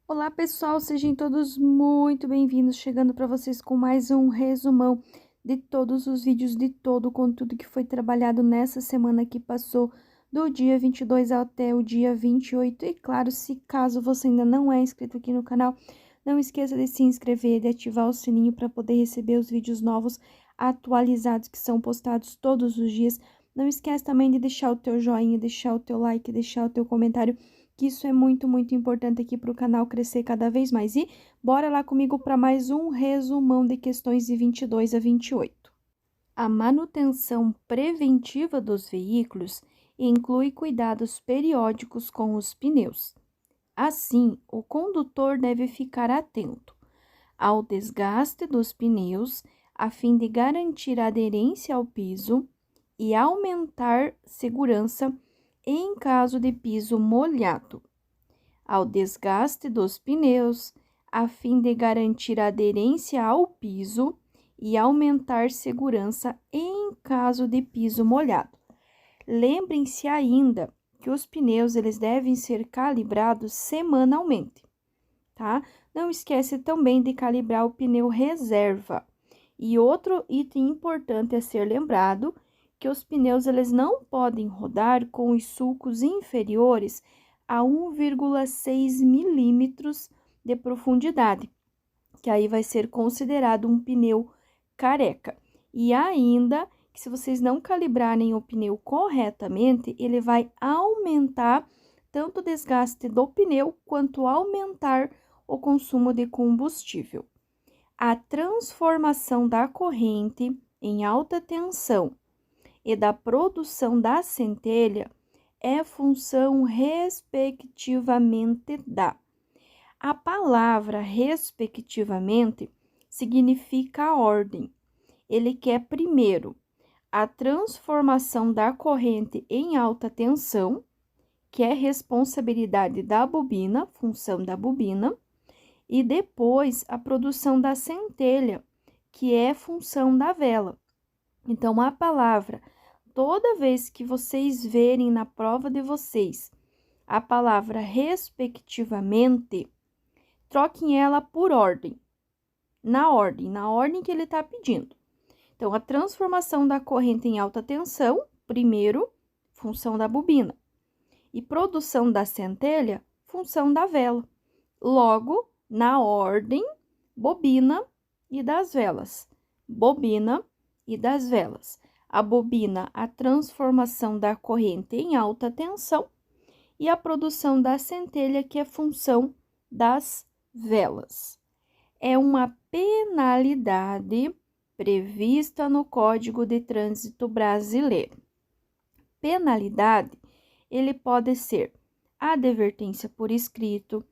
Olá, pessoal, sejam todos muito bem-vindos, chegando para vocês com mais um resumão de todos os vídeos, de todo o conteúdo que foi trabalhado nessa semana que passou, do dia 22 até o dia 28. E claro, se caso você ainda não é inscrito aqui no canal, não esqueça de se inscrever e de ativar o sininho para poder receber os vídeos novos atualizados que são postados todos os dias. Não esquece também de deixar o teu joinha, deixar o teu like, deixar o teu comentário, que isso é muito, muito importante aqui para o canal crescer cada vez mais. E bora lá comigo para mais um resumão de questões de 22 a 28. A manutenção preventiva dos veículos inclui cuidados periódicos com os pneus. Assim, o condutor deve ficar atento ao desgaste dos pneus a fim de garantir a aderência ao piso e aumentar segurança em caso de piso molhado, ao desgaste dos pneus, a fim de garantir a aderência ao piso e aumentar segurança em caso de piso molhado. Lembrem-se ainda que os pneus eles devem ser calibrados semanalmente, tá? Não esquece também de calibrar o pneu reserva. E outro item importante a ser lembrado, que os pneus eles não podem rodar com os sulcos inferiores a 1,6 milímetros de profundidade, que aí vai ser considerado um pneu careca. E ainda, que se vocês não calibrarem o pneu corretamente, ele vai aumentar tanto o desgaste do pneu quanto aumentar o consumo de combustível. A transformação da corrente em alta tensão e da produção da centelha é função, respectivamente, da. A palavra respectivamente significa ordem. Ele quer primeiro a transformação da corrente em alta tensão, que é responsabilidade da bobina, função da bobina, e depois a produção da centelha, que é função da vela. Então, a palavra, toda vez que vocês verem na prova de vocês a palavra respectivamente, troquem ela por ordem, na ordem que ele está pedindo. Então, a transformação da corrente em alta tensão, primeiro, função da bobina, e produção da centelha, função da vela. Logo, na ordem, bobina e das velas. Bobina e das velas. A bobina, a transformação da corrente em alta tensão, e a produção da centelha, que é função das velas. É uma penalidade prevista no Código de Trânsito Brasileiro. Penalidade, ele pode ser advertência por escrito,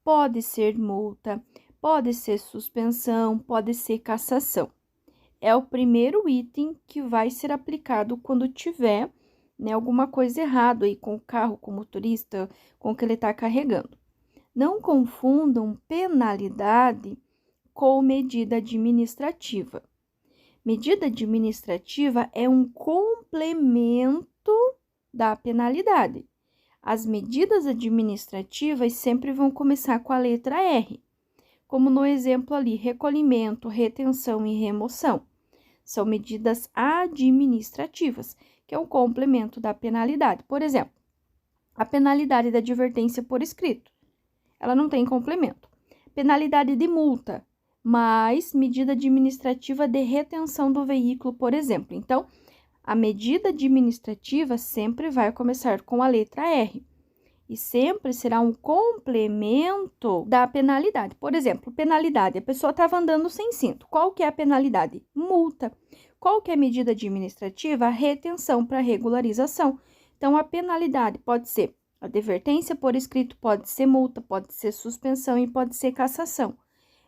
pode ser multa, pode ser suspensão, pode ser cassação. É o primeiro item que vai ser aplicado quando tiver, né, alguma coisa errada aí com o carro, com o motorista, com o que ele está carregando. Não confundam penalidade com medida administrativa. Medida administrativa é um complemento da penalidade. As medidas administrativas sempre vão começar com a letra R, como no exemplo ali, recolhimento, retenção e remoção. São medidas administrativas, que é um complemento da penalidade. Por exemplo, a penalidade da advertência por escrito, ela não tem complemento. Penalidade de multa, mais medida administrativa de retenção do veículo, por exemplo. Então, a medida administrativa sempre vai começar com a letra R e sempre será um complemento da penalidade. Por exemplo, penalidade, a pessoa estava andando sem cinto. Qual que é a penalidade? Multa. Qual que é a medida administrativa? Retenção para regularização. Então, a penalidade pode ser advertência por escrito, pode ser multa, pode ser suspensão e pode ser cassação.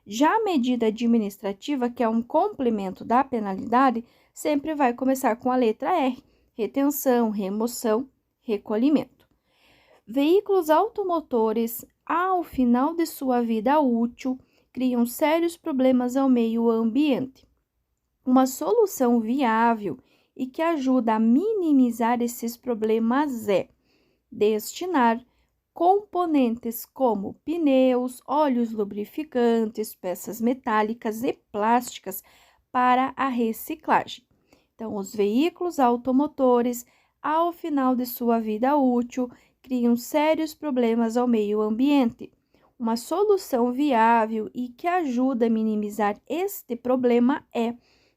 Já a medida administrativa, que é um complemento da penalidade, sempre vai começar com a letra R, retenção, remoção, recolhimento. Veículos automotores, ao final de sua vida útil, criam sérios problemas ao meio ambiente. Uma solução viável e que ajuda a minimizar esses problemas é destinar componentes como pneus, óleos lubrificantes, peças metálicas e plásticas para a reciclagem. Então, os veículos automotores, ao final de sua vida útil, criam sérios problemas ao meio ambiente. Uma solução viável e que ajuda a minimizar este problema é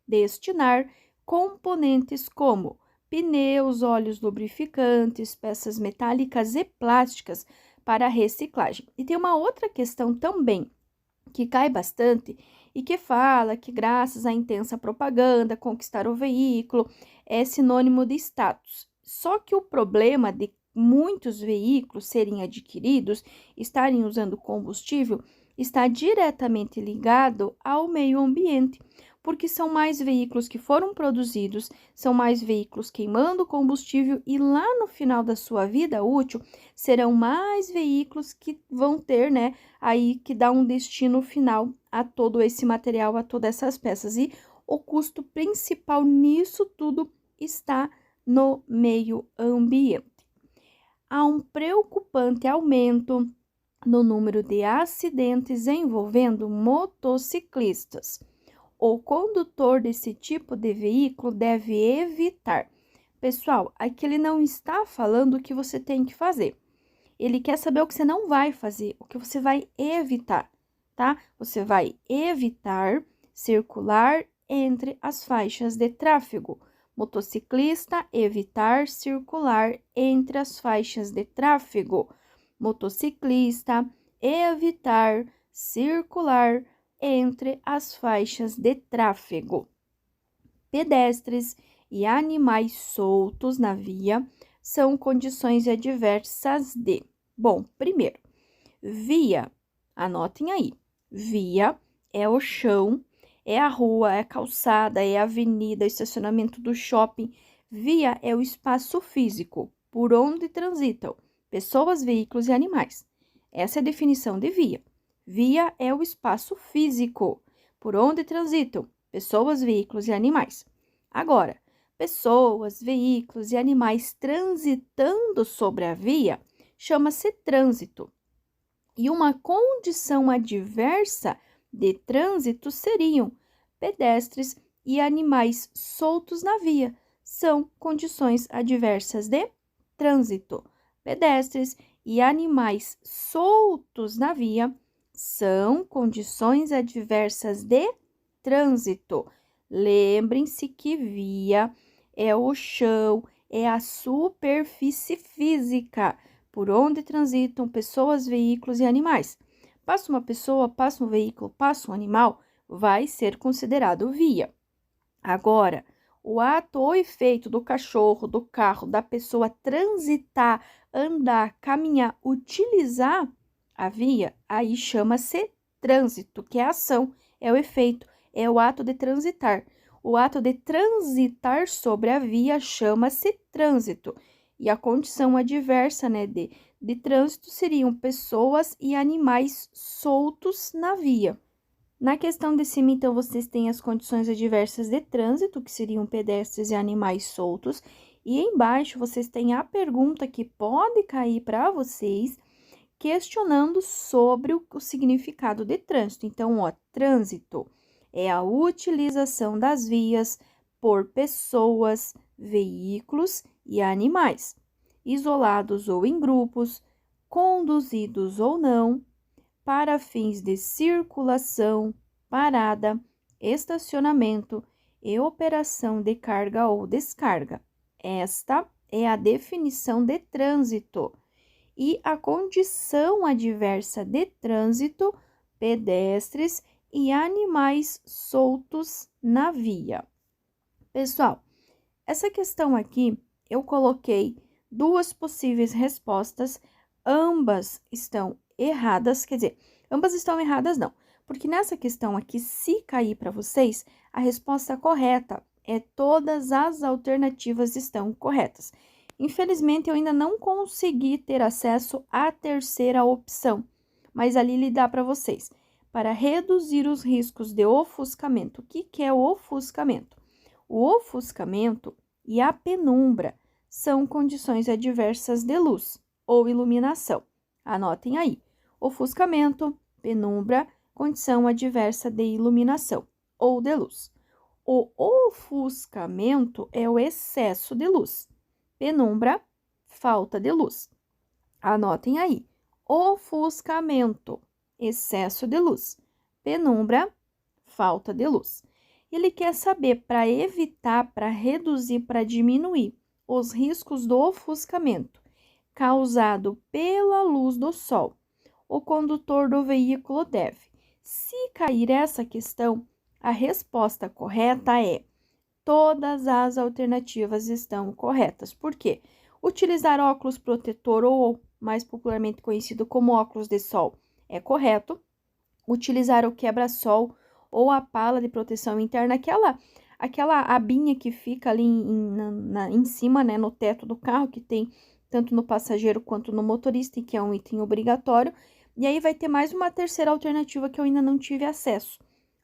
destinar componentes como pneus, óleos lubrificantes, peças metálicas e plásticas para a reciclagem. E tem uma outra questão também que cai bastante e que fala que graças à intensa propaganda, conquistar o veículo é sinônimo de status. Só que o problema de muitos veículos serem adquiridos, estarem usando combustível, está diretamente ligado ao meio ambiente, porque são mais veículos que foram produzidos, são mais veículos queimando combustível e lá no final da sua vida útil serão mais veículos que vão ter, né, aí que dá um destino final a todo esse material, a todas essas peças. E o custo principal nisso tudo está no meio ambiente. Há um preocupante aumento no número de acidentes envolvendo motociclistas. O condutor desse tipo de veículo deve evitar. Pessoal, aqui ele não está falando o que você tem que fazer. Ele quer saber o que você não vai fazer, o que você vai evitar, tá? Você vai evitar circular entre as faixas de tráfego. Motociclista, evitar circular entre as faixas de tráfego. Motociclista, evitar circular entre as faixas de tráfego. Pedestres e animais soltos na via são condições adversas de. Bom, primeiro, via, anotem aí, via é o chão, é a rua, é a calçada, é a avenida, estacionamento do shopping. Via é o espaço físico por onde transitam pessoas, veículos e animais. Essa é a definição de via. Via é o espaço físico por onde transitam pessoas, veículos e animais. Agora, pessoas, veículos e animais transitando sobre a via chama-se trânsito. E uma condição adversa de trânsito seriam pedestres e animais soltos na via. São condições adversas de trânsito. Pedestres e animais soltos na via são condições adversas de trânsito. Lembrem-se que via é o chão, é a superfície física por onde transitam pessoas, veículos e animais. Passa uma pessoa, passa um veículo, passa um animal, vai ser considerado via. Agora, o ato ou efeito do cachorro, do carro, da pessoa transitar, andar, caminhar, utilizar a via, aí chama-se trânsito, que é a ação, é o efeito, é o ato de transitar. O ato de transitar sobre a via chama-se trânsito. E a condição adversa, né, de trânsito seriam pessoas e animais soltos na via. Na questão de cima, então, vocês têm as condições adversas de trânsito, que seriam pedestres e animais soltos. E embaixo vocês têm a pergunta que pode cair para vocês, questionando sobre o significado de trânsito. Então, ó, trânsito é a utilização das vias por pessoas, veículos e animais, isolados ou em grupos, conduzidos ou não, para fins de circulação, parada, estacionamento e operação de carga ou descarga. Esta é a definição de trânsito. E a condição adversa de trânsito, pedestres e animais soltos na via. Pessoal, essa questão aqui eu coloquei duas possíveis respostas, ambas estão erradas, quer dizer, ambas estão erradas não, porque nessa questão aqui, se cair para vocês, a resposta correta é todas as alternativas estão corretas. Infelizmente, eu ainda não consegui ter acesso à terceira opção, mas ali lhe dá para vocês. Para reduzir os riscos de ofuscamento. O que é o ofuscamento? O ofuscamento e a penumbra são condições adversas de luz ou iluminação. Anotem aí. Ofuscamento, penumbra, condição adversa de iluminação ou de luz. O ofuscamento é o excesso de luz. Penumbra, falta de luz. Anotem aí. Ofuscamento, excesso de luz. Penumbra, falta de luz. Ele quer saber para evitar, para reduzir, para diminuir os riscos do ofuscamento causado pela luz do sol. O condutor do veículo deve. Se cair essa questão, a resposta correta é: todas as alternativas estão corretas. Por quê? Utilizar óculos protetor ou mais popularmente conhecido como óculos de sol é correto. Utilizar o quebra-sol ou a pala de proteção interna, aquela abinha que fica ali em cima, né, no teto do carro, que tem tanto no passageiro quanto no motorista, e que é um item obrigatório. E aí vai ter mais uma terceira alternativa que eu ainda não tive acesso.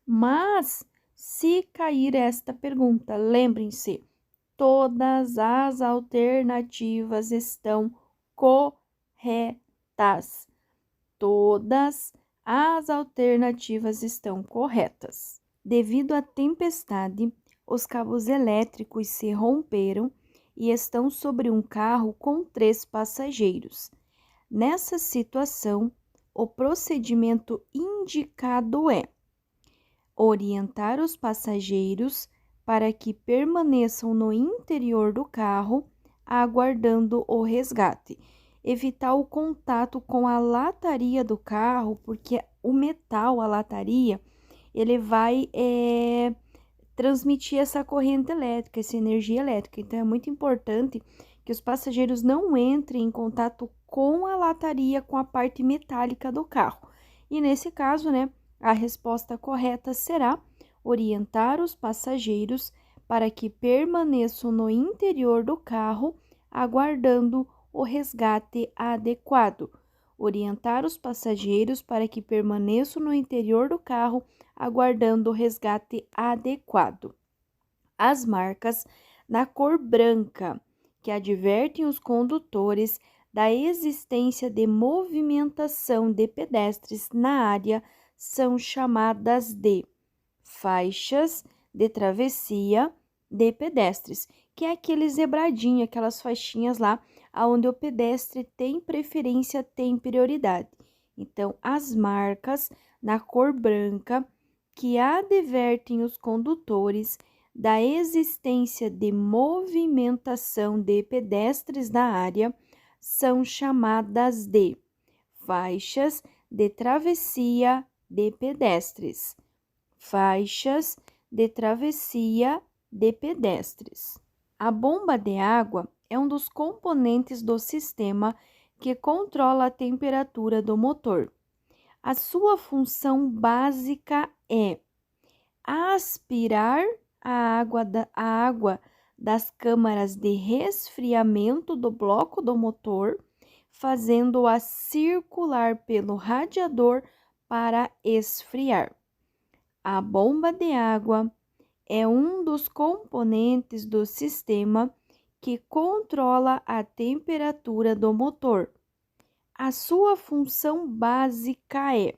Mas, se cair esta pergunta, lembrem-se, todas as alternativas estão corretas. Todas as alternativas estão corretas. Devido à tempestade, os cabos elétricos se romperam e estão sobre um carro com 3 passageiros. Nessa situação, o procedimento indicado é orientar os passageiros para que permaneçam no interior do carro, aguardando o resgate. Evitar o contato com a lataria do carro, porque o metal, a lataria, ele vai transmitir essa corrente elétrica, essa energia elétrica. Então, é muito importante que os passageiros não entrem em contato com a lataria, com a parte metálica do carro. E nesse caso, né, a resposta correta será orientar os passageiros para que permaneçam no interior do carro, aguardando o resgate adequado. Orientar os passageiros para que permaneçam no interior do carro, aguardando o resgate adequado. As marcas na cor branca, que advertem os condutores da existência de movimentação de pedestres na área, são chamadas de faixas de travessia de pedestres, que é aquele zebradinho, aquelas faixinhas lá, onde o pedestre tem preferência, tem prioridade. Então, as marcas na cor branca que advertem os condutores da existência de movimentação de pedestres na área são chamadas de faixas de travessia de pedestres. Faixas de travessia de pedestres. A bomba de água é um dos componentes do sistema que controla a temperatura do motor. A sua função básica é aspirar a água das câmaras de resfriamento do bloco do motor, fazendo-a circular pelo radiador para esfriar. A bomba de água é um dos componentes do sistema que controla a temperatura do motor. A sua função básica é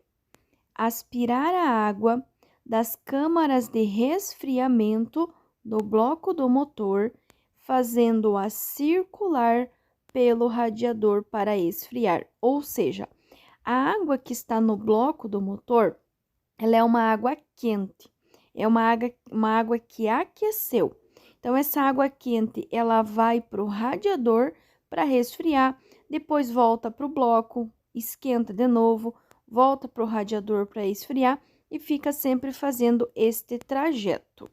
aspirar a água das câmaras de resfriamento do bloco do motor, fazendo-a circular pelo radiador para esfriar. Ou seja, a água que está no bloco do motor, ela é uma água quente, é uma água que aqueceu. Então, essa água quente, ela vai para o radiador para resfriar, depois volta para o bloco, esquenta de novo, volta para o radiador para esfriar e fica sempre fazendo este trajeto.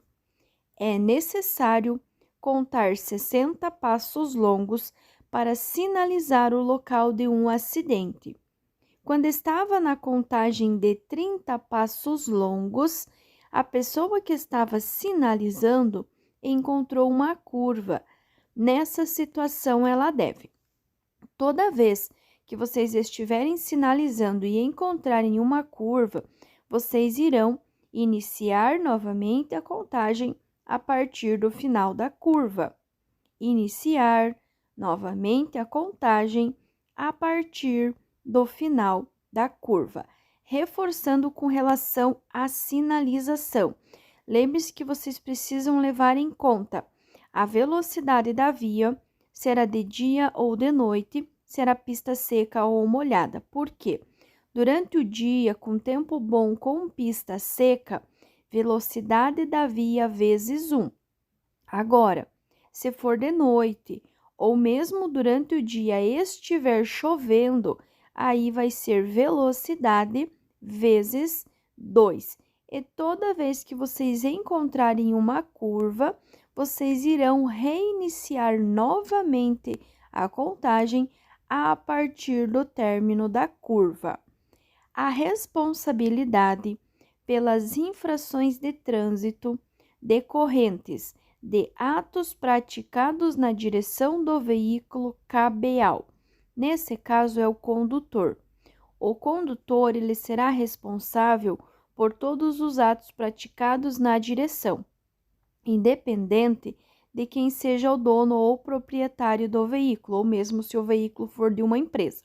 É necessário contar 60 passos longos para sinalizar o local de um acidente. Quando estava na contagem de 30 passos longos, a pessoa que estava sinalizando encontrou uma curva. Nessa situação, ela deve: toda vez que vocês estiverem sinalizando e encontrarem uma curva, vocês irão iniciar novamente a contagem a partir do final da curva. Iniciar novamente a contagem a partir do final da curva, reforçando com relação à sinalização. Lembre-se que vocês precisam levar em conta a velocidade da via, será de dia ou de noite, será pista seca ou molhada. Por quê? Durante o dia, com tempo bom com pista seca, velocidade da via vezes 1. Agora, se for de noite ou mesmo durante o dia estiver chovendo, aí vai ser velocidade vezes 2. E toda vez que vocês encontrarem uma curva, vocês irão reiniciar novamente a contagem a partir do término da curva. A responsabilidade pelas infrações de trânsito decorrentes de atos praticados na direção do veículo cabe ao. Nesse caso é o condutor. O condutor ele será responsável por todos os atos praticados na direção, independente de quem seja o dono ou proprietário do veículo, ou mesmo se o veículo for de uma empresa.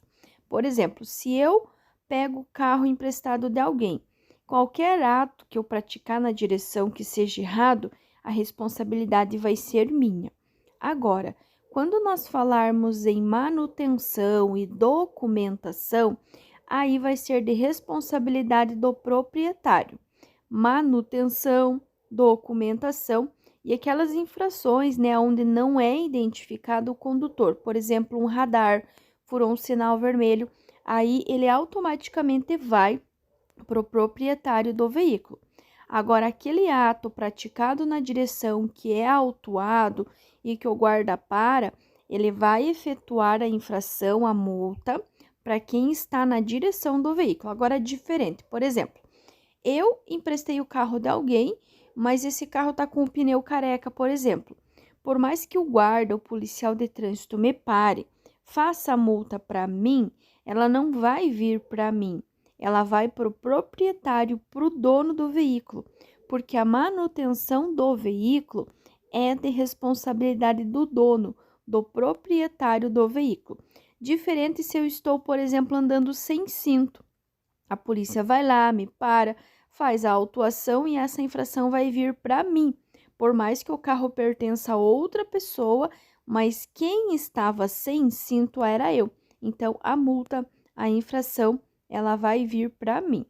Por exemplo, se eu pego o carro emprestado de alguém, qualquer ato que eu praticar na direção que seja errado, a responsabilidade vai ser minha. Agora, quando nós falarmos em manutenção e documentação, aí vai ser de responsabilidade do proprietário. Manutenção, documentação e aquelas infrações, onde não é identificado o condutor. Por exemplo, um radar furou um sinal vermelho, aí ele automaticamente vai para o proprietário do veículo. Agora, aquele ato praticado na direção que é autuado e que o guarda para, ele vai efetuar a infração, a multa, para quem está na direção do veículo. Agora, é diferente. Por exemplo, eu emprestei o carro de alguém, mas esse carro está com o pneu careca, por exemplo. Por mais que o guarda, o policial de trânsito me pare, faça a multa para mim, ela não vai vir para mim. Ela vai para o proprietário, para o dono do veículo, porque a manutenção do veículo é de responsabilidade do dono, do proprietário do veículo. Diferente se eu estou, por exemplo, andando sem cinto. A polícia vai lá, me para, faz a autuação e essa infração vai vir para mim. Por mais que o carro pertença a outra pessoa, mas quem estava sem cinto era eu. Então, a multa, a infração, ela vai vir para mim.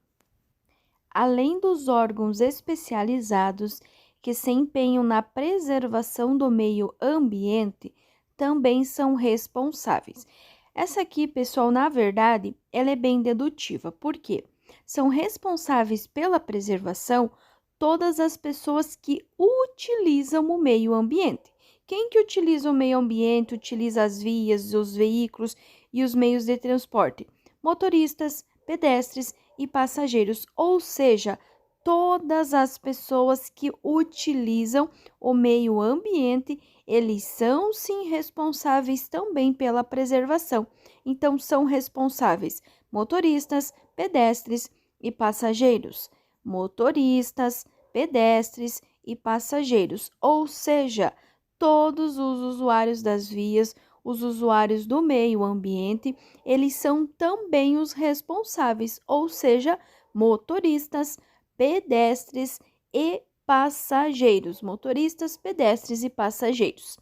Além dos órgãos especializados que se empenham na preservação do meio ambiente, também são responsáveis. Essa aqui, pessoal, na verdade, ela é bem dedutiva. Por quê? São responsáveis pela preservação todas as pessoas que utilizam o meio ambiente. Quem que utiliza o meio ambiente, utiliza as vias, os veículos e os meios de transporte? Motoristas, pedestres e passageiros, ou seja, todas as pessoas que utilizam o meio ambiente, eles são sim responsáveis também pela preservação. Então, são responsáveis motoristas, pedestres e passageiros. Motoristas, pedestres e passageiros, ou seja, todos os usuários das vias, os usuários do meio ambiente, eles são também os responsáveis, ou seja, motoristas, pedestres e passageiros, motoristas, pedestres e passageiros.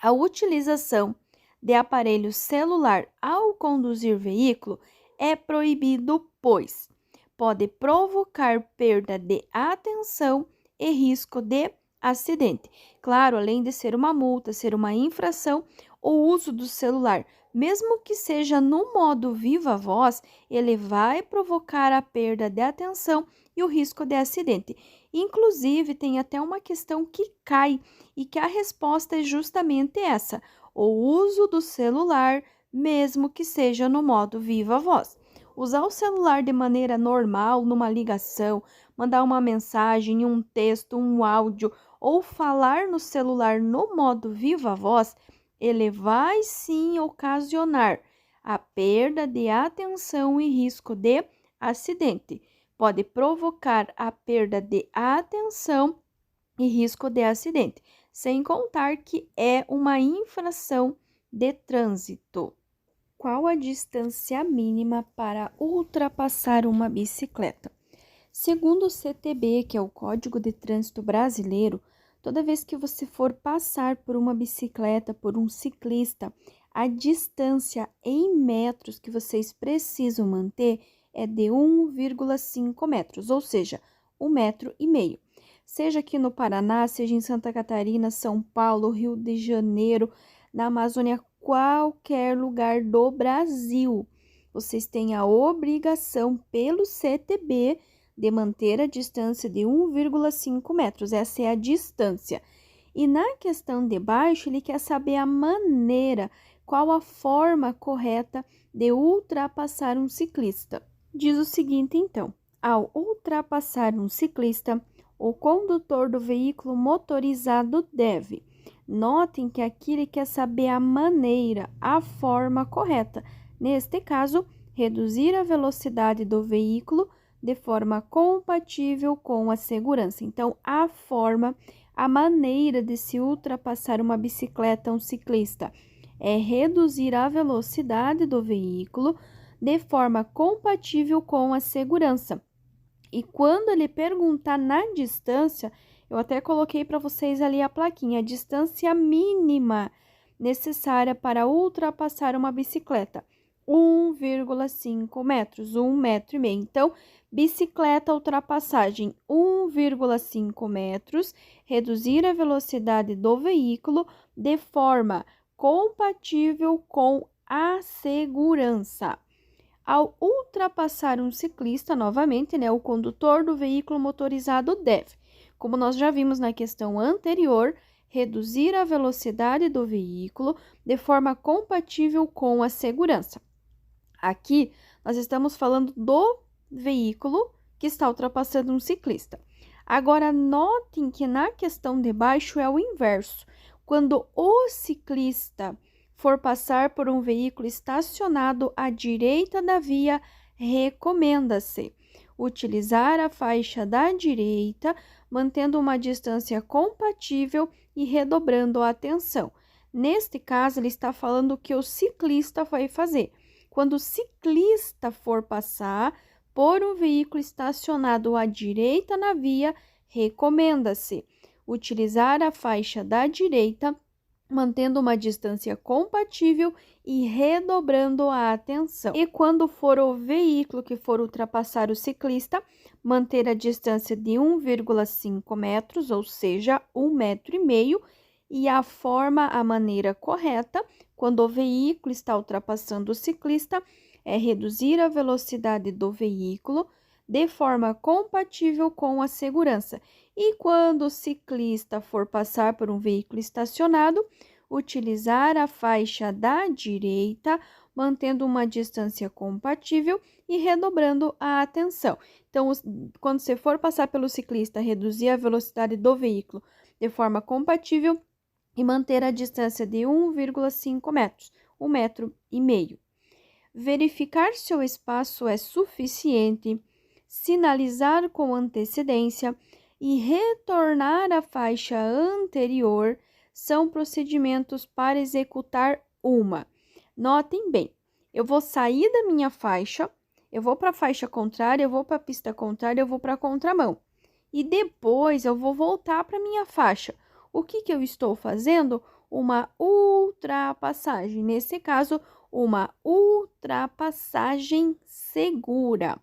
A utilização de aparelho celular ao conduzir veículo é proibido, pois pode provocar perda de atenção e risco de acidente. Claro, além de ser uma multa, ser uma infração, o uso do celular, mesmo que seja no modo viva voz, ele vai provocar a perda de atenção e o risco de acidente. Inclusive, tem até uma questão que cai e que a resposta é justamente essa: o uso do celular, mesmo que seja no modo viva voz. Usar o celular de maneira normal, numa ligação, mandar uma mensagem, um texto, um áudio ou falar no celular no modo viva voz, ele vai sim ocasionar a perda de atenção e risco de acidente. Pode provocar a perda de atenção e risco de acidente, sem contar que é uma infração de trânsito. Qual a distância mínima para ultrapassar uma bicicleta? Segundo o CTB, que é o Código de Trânsito Brasileiro, toda vez que você for passar por uma bicicleta, por um ciclista, a distância em metros que vocês precisam manter é de 1,5 metros, ou seja, 1,5 metro. Seja aqui no Paraná, seja em Santa Catarina, São Paulo, Rio de Janeiro, na Amazônia, qualquer lugar do Brasil, vocês têm a obrigação pelo CTB de manter a distância de 1,5 metros. Essa é a distância. E na questão de baixo, ele quer saber a maneira, qual a forma correta de ultrapassar um ciclista. Diz o seguinte, então: ao ultrapassar um ciclista, o condutor do veículo motorizado deve. Notem que aqui ele quer saber a maneira, a forma correta. Neste caso, reduzir a velocidade do veículo de forma compatível com a segurança. Então, a forma, a maneira de se ultrapassar uma bicicleta, um ciclista, é reduzir a velocidade do veículo de forma compatível com a segurança. E quando ele perguntar na distância, eu até coloquei para vocês ali a plaquinha, a distância mínima necessária para ultrapassar uma bicicleta, 1,5 metros, 1,5 metro. Então, bicicleta, ultrapassagem 1,5 metros, reduzir a velocidade do veículo de forma compatível com a segurança. Ao ultrapassar um ciclista, novamente, o condutor do veículo motorizado deve, como nós já vimos na questão anterior, reduzir a velocidade do veículo de forma compatível com a segurança. Aqui, nós estamos falando do veículo que está ultrapassando um ciclista. Agora, notem que na questão de baixo é o inverso. Quando o ciclista for passar por um veículo estacionado à direita da via, recomenda-se utilizar a faixa da direita, mantendo uma distância compatível e redobrando a atenção. Neste caso, ele está falando o que o ciclista vai fazer. Quando o ciclista for passar por um veículo estacionado à direita na via, recomenda-se utilizar a faixa da direita, mantendo uma distância compatível e redobrando a atenção. E quando for o veículo que for ultrapassar o ciclista, manter a distância de 1,5 metros, ou seja, 1,5 metro, e a forma, a maneira correta, quando o veículo está ultrapassando o ciclista, é reduzir a velocidade do veículo de forma compatível com a segurança. E quando o ciclista for passar por um veículo estacionado, utilizar a faixa da direita, mantendo uma distância compatível e redobrando a atenção. Então, quando você for passar pelo ciclista, reduzir a velocidade do veículo de forma compatível e manter a distância de 1,5 metros, 1,5 metro. Verificar se o espaço é suficiente, sinalizar com antecedência e retornar à faixa anterior são procedimentos para executar uma. Notem bem, eu vou sair da minha faixa, eu vou para a faixa contrária, eu vou para a pista contrária, eu vou para a contramão. E depois eu vou voltar para a minha faixa. O que eu estou fazendo? Uma ultrapassagem. Nesse caso, uma ultrapassagem segura.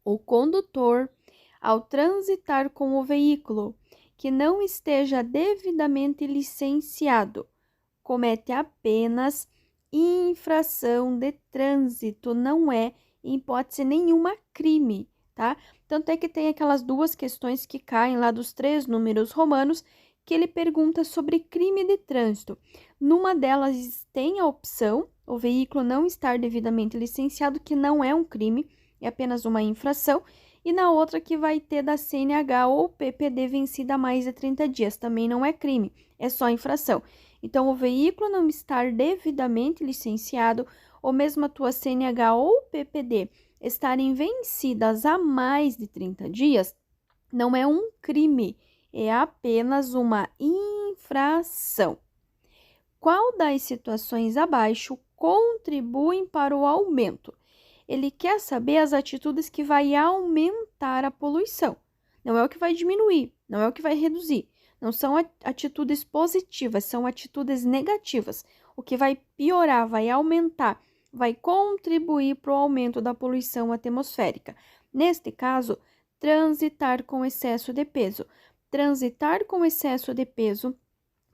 O condutor, ao transitar com o veículo que não esteja devidamente licenciado, comete apenas infração de trânsito, não é, em hipótese nenhuma, crime, tá? Tanto é que tem aquelas duas questões que caem lá dos 3 números romanos, que ele pergunta sobre crime de trânsito. Numa delas tem a opção, o veículo não estar devidamente licenciado, que não é um crime, é apenas uma infração, e na outra que vai ter da CNH ou PPD vencida há mais de 30 dias, também não é crime, é só infração. Então, o veículo não estar devidamente licenciado, ou mesmo a tua CNH ou PPD estarem vencidas há mais de 30 dias, não é um crime, é apenas uma infração. Qual das situações abaixo contribuem para o aumento. Ele quer saber as atitudes que vai aumentar a poluição. Não é o que vai diminuir, não é o que vai reduzir. Não são atitudes positivas, são atitudes negativas. O que vai piorar, vai aumentar, vai contribuir para o aumento da poluição atmosférica. Neste caso, transitar com excesso de peso. Transitar com excesso de peso,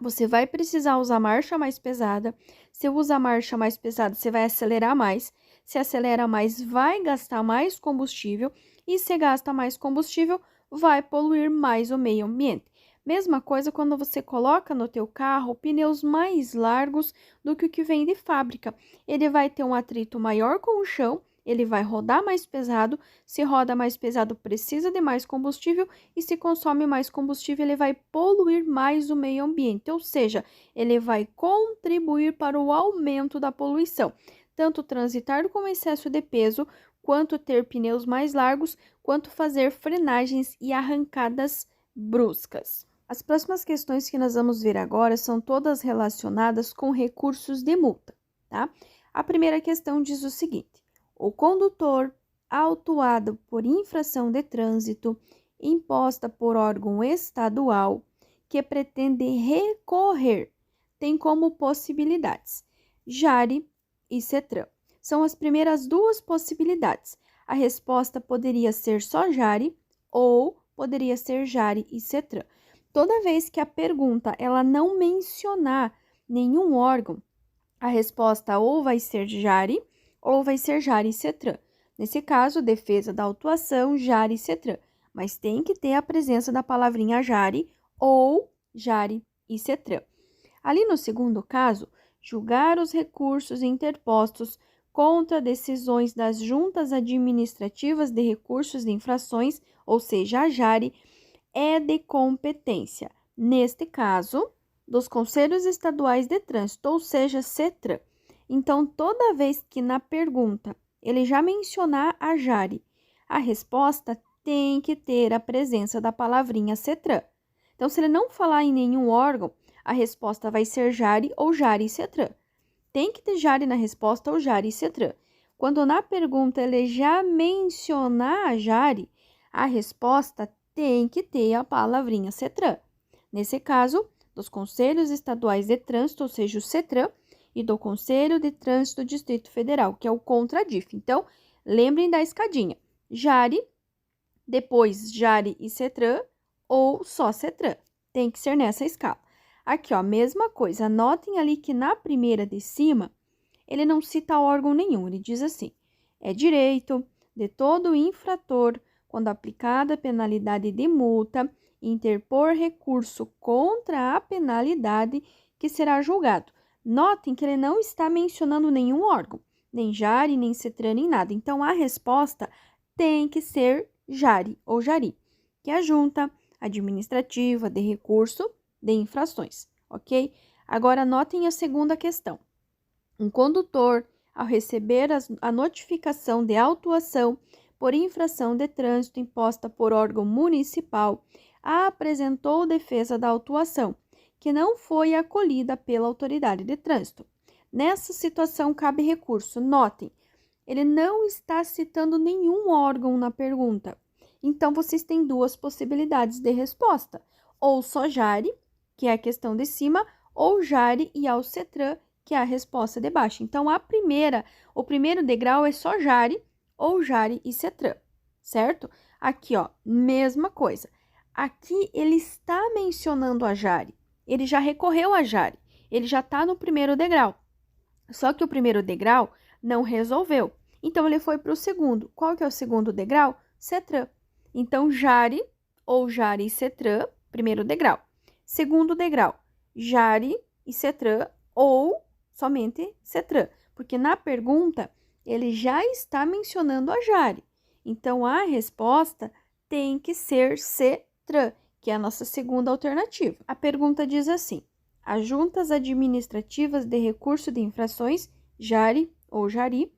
você vai precisar usar marcha mais pesada. Se usa marcha mais pesada, você vai acelerar mais. Se acelera mais, vai gastar mais combustível. E se gasta mais combustível, vai poluir mais o meio ambiente. Mesma coisa quando você coloca no teu carro pneus mais largos do que o que vem de fábrica. Ele vai ter um atrito maior com o chão, ele vai rodar mais pesado. Se roda mais pesado, precisa de mais combustível, e se consome mais combustível, ele vai poluir mais o meio ambiente, ou seja, ele vai contribuir para o aumento da poluição. Tanto transitar com excesso de peso, quanto ter pneus mais largos, quanto fazer frenagens e arrancadas bruscas. As próximas questões que nós vamos ver agora são todas relacionadas com recursos de multa, tá? A primeira questão diz o seguinte: o condutor autuado por infração de trânsito imposta por órgão estadual que pretende recorrer tem como possibilidades jari e CETRAN. São as primeiras duas possibilidades. A resposta poderia ser só jari ou poderia ser jari e CETRAN. Toda vez que a pergunta ela não mencionar nenhum órgão, a resposta ou vai ser jari ou vai ser jari e CETRAN. Nesse caso, defesa da autuação, jari e CETRAN. Mas tem que ter a presença da palavrinha jari ou jari e CETRAN. Ali no segundo caso, julgar os recursos interpostos contra decisões das juntas administrativas de recursos de infrações, ou seja, a jari, é de competência, neste caso, dos Conselhos Estaduais de Trânsito, ou seja, CETRAN. Então, toda vez que na pergunta ele já mencionar a jari, a resposta tem que ter a presença da palavrinha CETRAN. Então, se ele não falar em nenhum órgão, a resposta vai ser jari ou jari e CETRAN. Tem que ter jari na resposta ou jari e CETRAN. Quando na pergunta ele já mencionar a jari, a resposta tem que ter a palavrinha CETRAN. Nesse caso, dos Conselhos Estaduais de Trânsito, ou seja, o CETRAN, e do Conselho de Trânsito do Distrito Federal, que é o CONTRADIF. Então, lembrem da escadinha. jari, depois jari e CETRAN, ou só CETRAN. Tem que ser nessa escala. Aqui, ó, mesma coisa. Anotem ali que na primeira de cima, ele não cita órgão nenhum. Ele diz assim: é direito de todo infrator, quando aplicada a penalidade de multa, interpor recurso contra a penalidade que será julgado. Notem que ele não está mencionando nenhum órgão, nem jari, nem CETRAN, nem nada. Então, a resposta tem que ser jari ou jari, que é a junta administrativa de recurso de infrações, ok? Agora, notem a segunda questão. Um condutor, ao receber a notificação de autuação por infração de trânsito imposta por órgão municipal, apresentou defesa da autuação, que não foi acolhida pela autoridade de trânsito. Nessa situação, cabe recurso. Notem, ele não está citando nenhum órgão na pergunta. Então, vocês têm duas possibilidades de resposta. Ou só jari, que é a questão de cima, ou jari e ao CETRAN, que é a resposta de baixo. Então, o primeiro degrau é só jari ou jari e CETRAN, certo? Aqui, ó, mesma coisa. Aqui ele está mencionando a jari. Ele já recorreu a jari. Ele já está no primeiro degrau. Só que o primeiro degrau não resolveu. Então, ele foi para o segundo. Qual que é o segundo degrau? CETRAN. Então, jari ou jari e CETRAN, primeiro degrau. Segundo degrau, jari e CETRAN ou somente CETRAN. Porque na pergunta, ele já está mencionando a jari. Então, a resposta tem que ser CETRAN, que é a nossa segunda alternativa. A pergunta diz assim: as juntas administrativas de recurso de infrações, jari ou jari,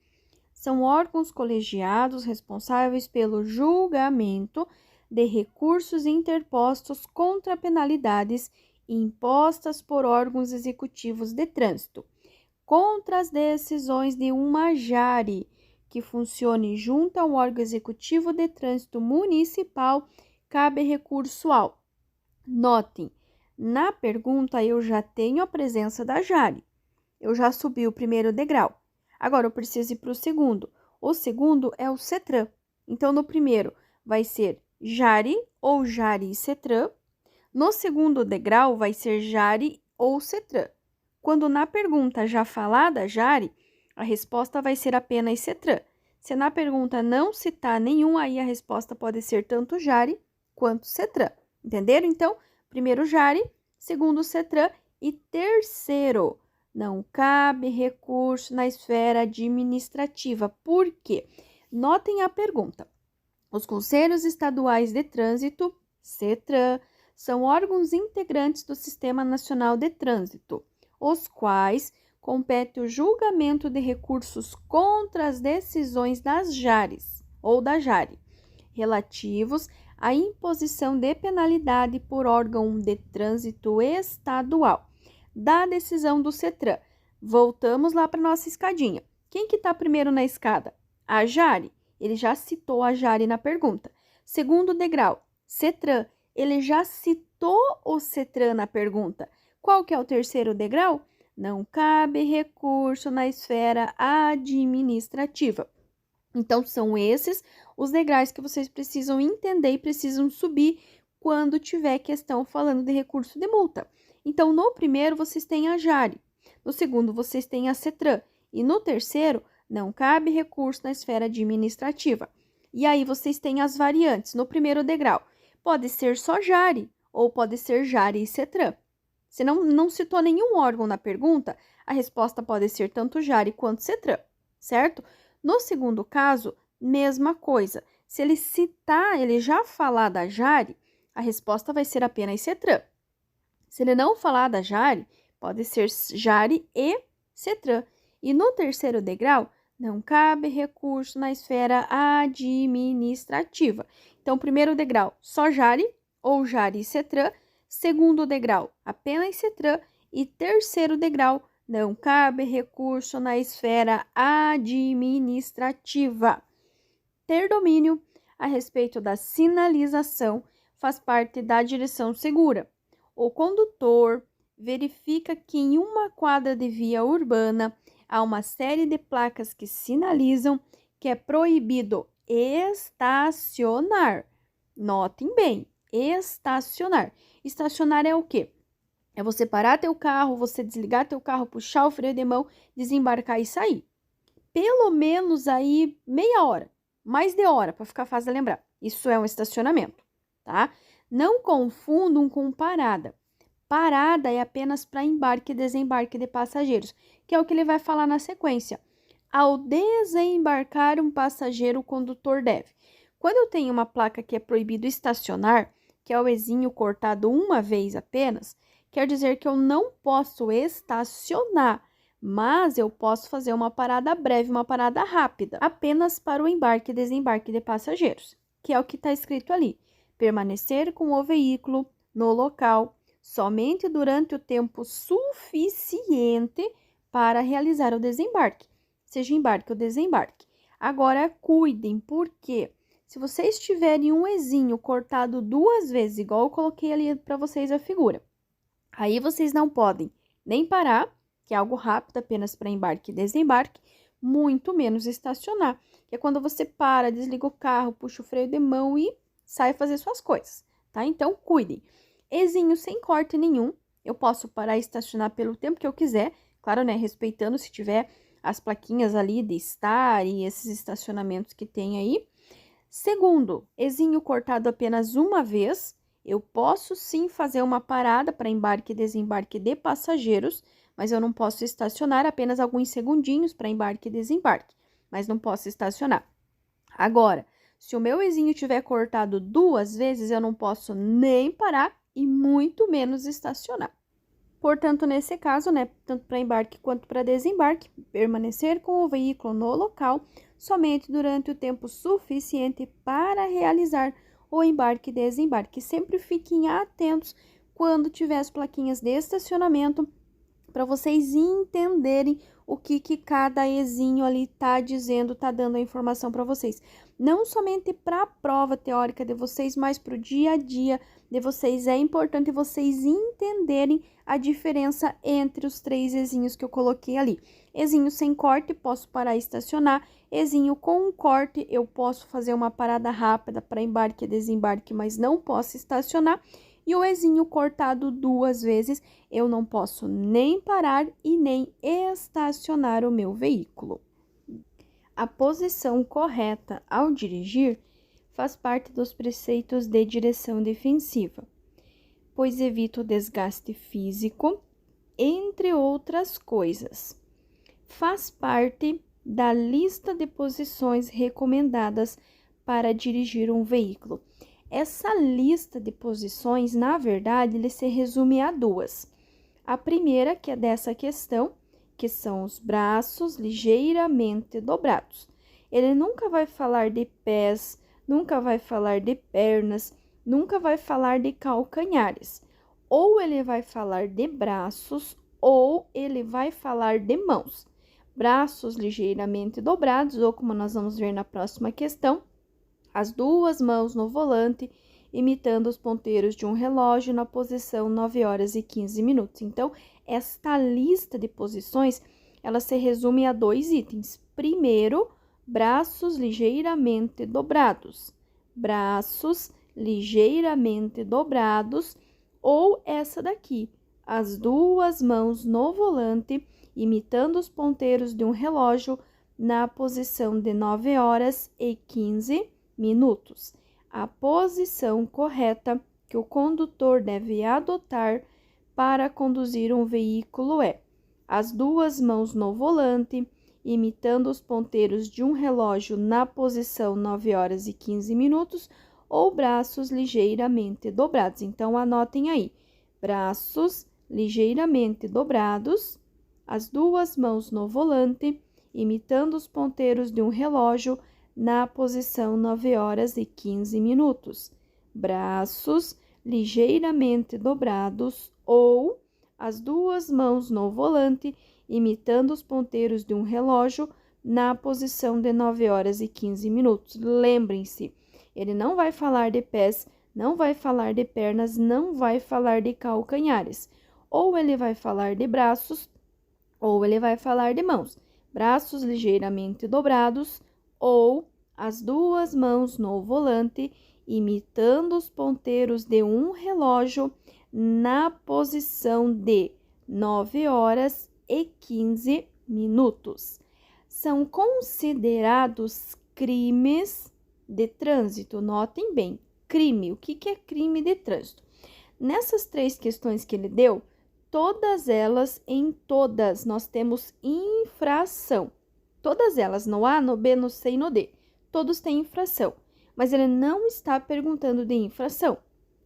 são órgãos colegiados responsáveis pelo julgamento de recursos interpostos contra penalidades impostas por órgãos executivos de trânsito, contra as decisões de uma JARE que funcione junto ao órgão executivo de trânsito municipal, cabe recurso ao. Notem, na pergunta eu já tenho a presença da JARE. Eu já subi o primeiro degrau. Agora eu preciso ir para o segundo. O segundo é o CETRAN. Então, no primeiro vai ser JARE ou JARE e CETRAN. No segundo degrau vai ser JARE ou CETRAN. Quando na pergunta já falada JARE, a resposta vai ser apenas CETRAN. Se na pergunta não citar nenhum, aí a resposta pode ser tanto JARE quanto CETRAN. Entenderam? Então, primeiro JARE, segundo CETRAN e terceiro, não cabe recurso na esfera administrativa. Por quê? Notem a pergunta. Os Conselhos Estaduais de Trânsito, CETRAN, são órgãos integrantes do Sistema Nacional de Trânsito, os quais compete o julgamento de recursos contra as decisões das JARES ou da JARE, relativos à imposição de penalidade por órgão de trânsito estadual, da decisão do CETRAN. Voltamos lá para nossa escadinha. Quem que está primeiro na escada? A JARE. Ele já citou a JARE na pergunta. Segundo degrau, CETRAN. Ele já citou o CETRAN na pergunta. Qual que é o terceiro degrau? Não cabe recurso na esfera administrativa. Então, são esses os degraus que vocês precisam entender e precisam subir quando tiver questão falando de recurso de multa. Então, no primeiro, vocês têm a JARE. No segundo, vocês têm a CETRAN. E no terceiro, não cabe recurso na esfera administrativa. E aí, vocês têm as variantes. No primeiro degrau, pode ser só JARE ou pode ser JARE e CETRAN. Se não citou nenhum órgão na pergunta, a resposta pode ser tanto JARE quanto CETRAN, certo? No segundo caso, mesma coisa. Se ele citar, ele já falar da JARE, a resposta vai ser apenas CETRAN. Se ele não falar da JARE, pode ser JARE e CETRAN. E no terceiro degrau, não cabe recurso na esfera administrativa. Então, primeiro degrau, só JARE ou JARE e CETRAN. Segundo degrau, apenas CETRAN. E terceiro degrau, não cabe recurso na esfera administrativa. Ter domínio a respeito da sinalização faz parte da direção segura. O condutor verifica que em uma quadra de via urbana há uma série de placas que sinalizam que é proibido estacionar. Notem bem, estacionar. Estacionar é o quê? É você parar teu carro, você desligar teu carro, puxar o freio de mão, desembarcar e sair. Pelo menos aí meia hora, mais de hora, para ficar fácil de lembrar. Isso é um estacionamento, tá? Não confundam com parada. Parada é apenas para embarque e desembarque de passageiros, que é o que ele vai falar na sequência. Ao desembarcar um passageiro, o condutor deve. Quando eu tenho uma placa que é proibido estacionar, que é o ezinho cortado uma vez apenas, quer dizer que eu não posso estacionar, mas eu posso fazer uma parada breve, uma parada rápida, apenas para o embarque e desembarque de passageiros, que é o que está escrito ali. Permanecer com o veículo no local somente durante o tempo suficiente para realizar o desembarque, seja embarque ou desembarque. Agora, cuidem, porque se vocês tiverem um ezinho cortado duas vezes, igual eu coloquei ali para vocês a figura, aí vocês não podem nem parar, que é algo rápido apenas para embarque e desembarque, muito menos estacionar, que é quando você para, desliga o carro, puxa o freio de mão e sai fazer suas coisas, tá? Então, cuidem. Ezinho sem corte nenhum, eu posso parar e estacionar pelo tempo que eu quiser, claro, né, respeitando se tiver as plaquinhas ali de estar e esses estacionamentos que tem aí. Segundo, ezinho cortado apenas uma vez, eu posso sim fazer uma parada para embarque e desembarque de passageiros, mas eu não posso estacionar apenas alguns segundinhos para embarque e desembarque, mas não posso estacionar. Agora, se o meu ezinho tiver cortado duas vezes, eu não posso nem parar e muito menos estacionar. Portanto, nesse caso, né, tanto para embarque quanto para desembarque, permanecer com o veículo no local somente durante o tempo suficiente para realizar o embarque e desembarque. Sempre fiquem atentos quando tiver as plaquinhas de estacionamento para vocês entenderem o que cada ezinho ali tá dizendo, tá dando a informação para vocês. Não somente para a prova teórica de vocês, mas para o dia a dia de vocês. É importante vocês entenderem a diferença entre os 3 ezinhos que eu coloquei ali. Ezinho sem corte, posso parar e estacionar. Ezinho com um corte, eu posso fazer uma parada rápida para embarque e desembarque, mas não posso estacionar. E o ezinho cortado 2 vezes, eu não posso nem parar e nem estacionar o meu veículo. A posição correta ao dirigir faz parte dos preceitos de direção defensiva, pois evita o desgaste físico, entre outras coisas. Faz parte da lista de posições recomendadas para dirigir um veículo. Essa lista de posições, na verdade, ele se resume a 2. A primeira, que é dessa questão, que são os braços ligeiramente dobrados. Ele nunca vai falar de pés, nunca vai falar de pernas, nunca vai falar de calcanhares. Ou ele vai falar de braços, ou ele vai falar de mãos. Braços ligeiramente dobrados, ou como nós vamos ver na próxima questão, as 2 mãos no volante, imitando os ponteiros de um relógio na posição 9 horas e 15 minutos. Então, esta lista de posições, ela se resume a 2 itens. Primeiro, braços ligeiramente dobrados. Braços ligeiramente dobrados, ou essa daqui, as 2 mãos no volante, imitando os ponteiros de um relógio na posição de 9 horas e 15 minutos. A posição correta que o condutor deve adotar para conduzir um veículo é as 2 mãos no volante, imitando os ponteiros de um relógio na posição 9 horas e 15 minutos, ou braços ligeiramente dobrados. Então, anotem aí, braços ligeiramente dobrados, as 2 mãos no volante, imitando os ponteiros de um relógio na posição 9 horas e 15 minutos. Braços ligeiramente dobrados, ou as 2 mãos no volante, imitando os ponteiros de um relógio na posição de 9 horas e 15 minutos. Lembrem-se, ele não vai falar de pés, não vai falar de pernas, não vai falar de calcanhares. Ou ele vai falar de braços, ou ele vai falar de mãos. Braços ligeiramente dobrados, ou as 2 mãos no volante, imitando os ponteiros de um relógio na posição de 9 horas e 15 minutos. São considerados crimes de trânsito. Notem bem, crime. O que é crime de trânsito? Nessas 3 questões que ele deu, todas elas, em todas, nós temos infração. Todas elas, no A, no B, no C e no D. Todos têm infração. Mas ele não está perguntando de infração.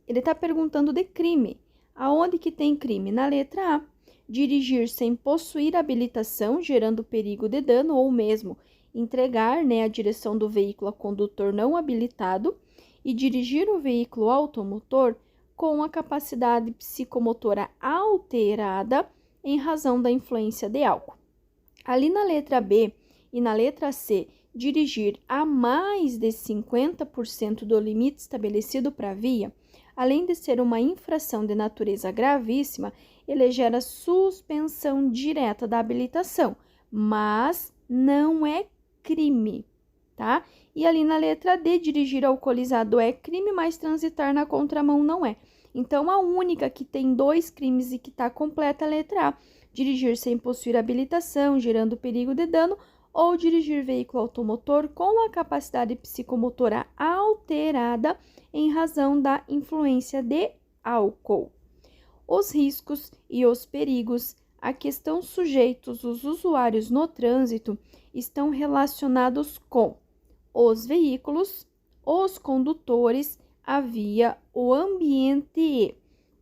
Ele está perguntando de crime. Aonde que tem crime? Na letra A. Dirigir sem possuir habilitação, gerando perigo de dano, ou mesmo entregar, a direção do veículo a condutor não habilitado, e dirigir o veículo automotor com a capacidade psicomotora alterada em razão da influência de álcool. Ali na letra B e na letra C, dirigir a mais de 50% do limite estabelecido para a via, além de ser uma infração de natureza gravíssima, ele gera suspensão direta da habilitação, mas não é crime, tá? E ali na letra D, dirigir alcoolizado é crime, mas transitar na contramão não é. Então, a única que tem 2 crimes e que está completa é a letra A. Dirigir sem possuir habilitação, gerando perigo de dano, ou dirigir veículo automotor com a capacidade psicomotora alterada em razão da influência de álcool. Os riscos e os perigos a que estão sujeitos os usuários no trânsito estão relacionados com os veículos, os condutores, a via, o ambiente e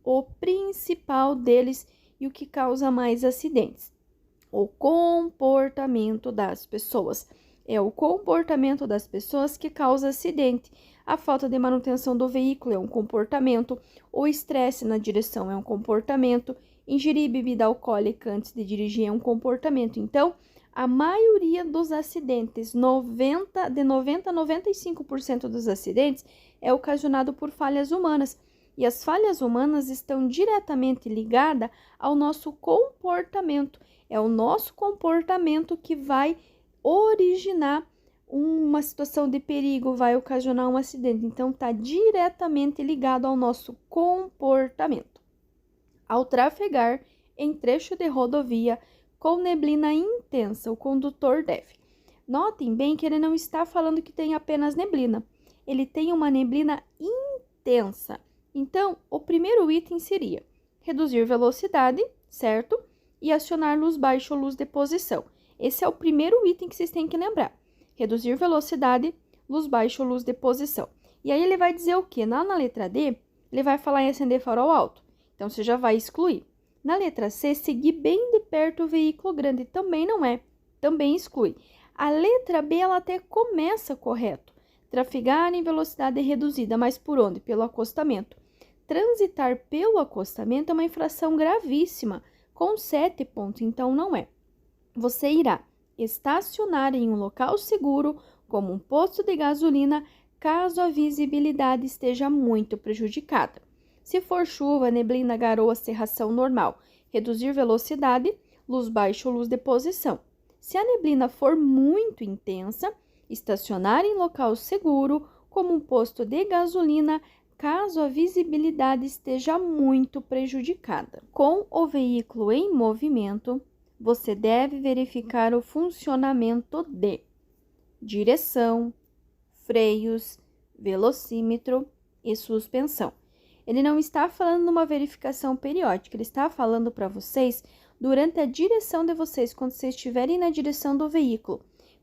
o principal deles e o que causa mais acidentes. O comportamento das pessoas. É o comportamento das pessoas que causa acidente. A falta de manutenção do veículo é um comportamento. O estresse na direção é um comportamento. Ingerir bebida alcoólica antes de dirigir é um comportamento. Então, a maioria dos acidentes, de 90 a 95% dos acidentes, é ocasionado por falhas humanas. E as falhas humanas estão diretamente ligadas ao nosso comportamento. É o nosso comportamento que vai originar uma situação de perigo, vai ocasionar um acidente. Então, está diretamente ligado ao nosso comportamento. Ao trafegar em trecho de rodovia com neblina intensa, o condutor deve. Notem bem que ele não está falando que tem apenas neblina. Ele tem uma neblina intensa. Então, o primeiro item seria reduzir velocidade, certo? E acionar luz baixa ou luz de posição. Esse é o primeiro item que vocês têm que lembrar. Reduzir velocidade, luz baixa ou luz de posição. E aí ele vai dizer o quê? Na letra D, ele vai falar em acender farol alto. Então, você já vai excluir. Na letra C, seguir bem de perto o veículo grande. Também não é. Também exclui. A letra B, ela até começa correto. Trafegar em velocidade reduzida. Mas por onde? Pelo acostamento. Transitar pelo acostamento é uma infração gravíssima, com 7 pontos. Então, não é. Você irá estacionar em um local seguro, como um posto de gasolina, caso a visibilidade esteja muito prejudicada. Se for chuva, neblina, garoa, cerração normal, reduzir velocidade, luz baixa ou luz de posição. Se a neblina for muito intensa, estacionar em local seguro, como um posto de gasolina, caso a visibilidade esteja muito prejudicada. Com o veículo em movimento, você deve verificar o funcionamento de direção, freios, velocímetro e suspensão. Ele não está falando numa verificação periódica, ele está falando para vocês durante a direção de vocês, quando vocês estiverem na direção do veículo.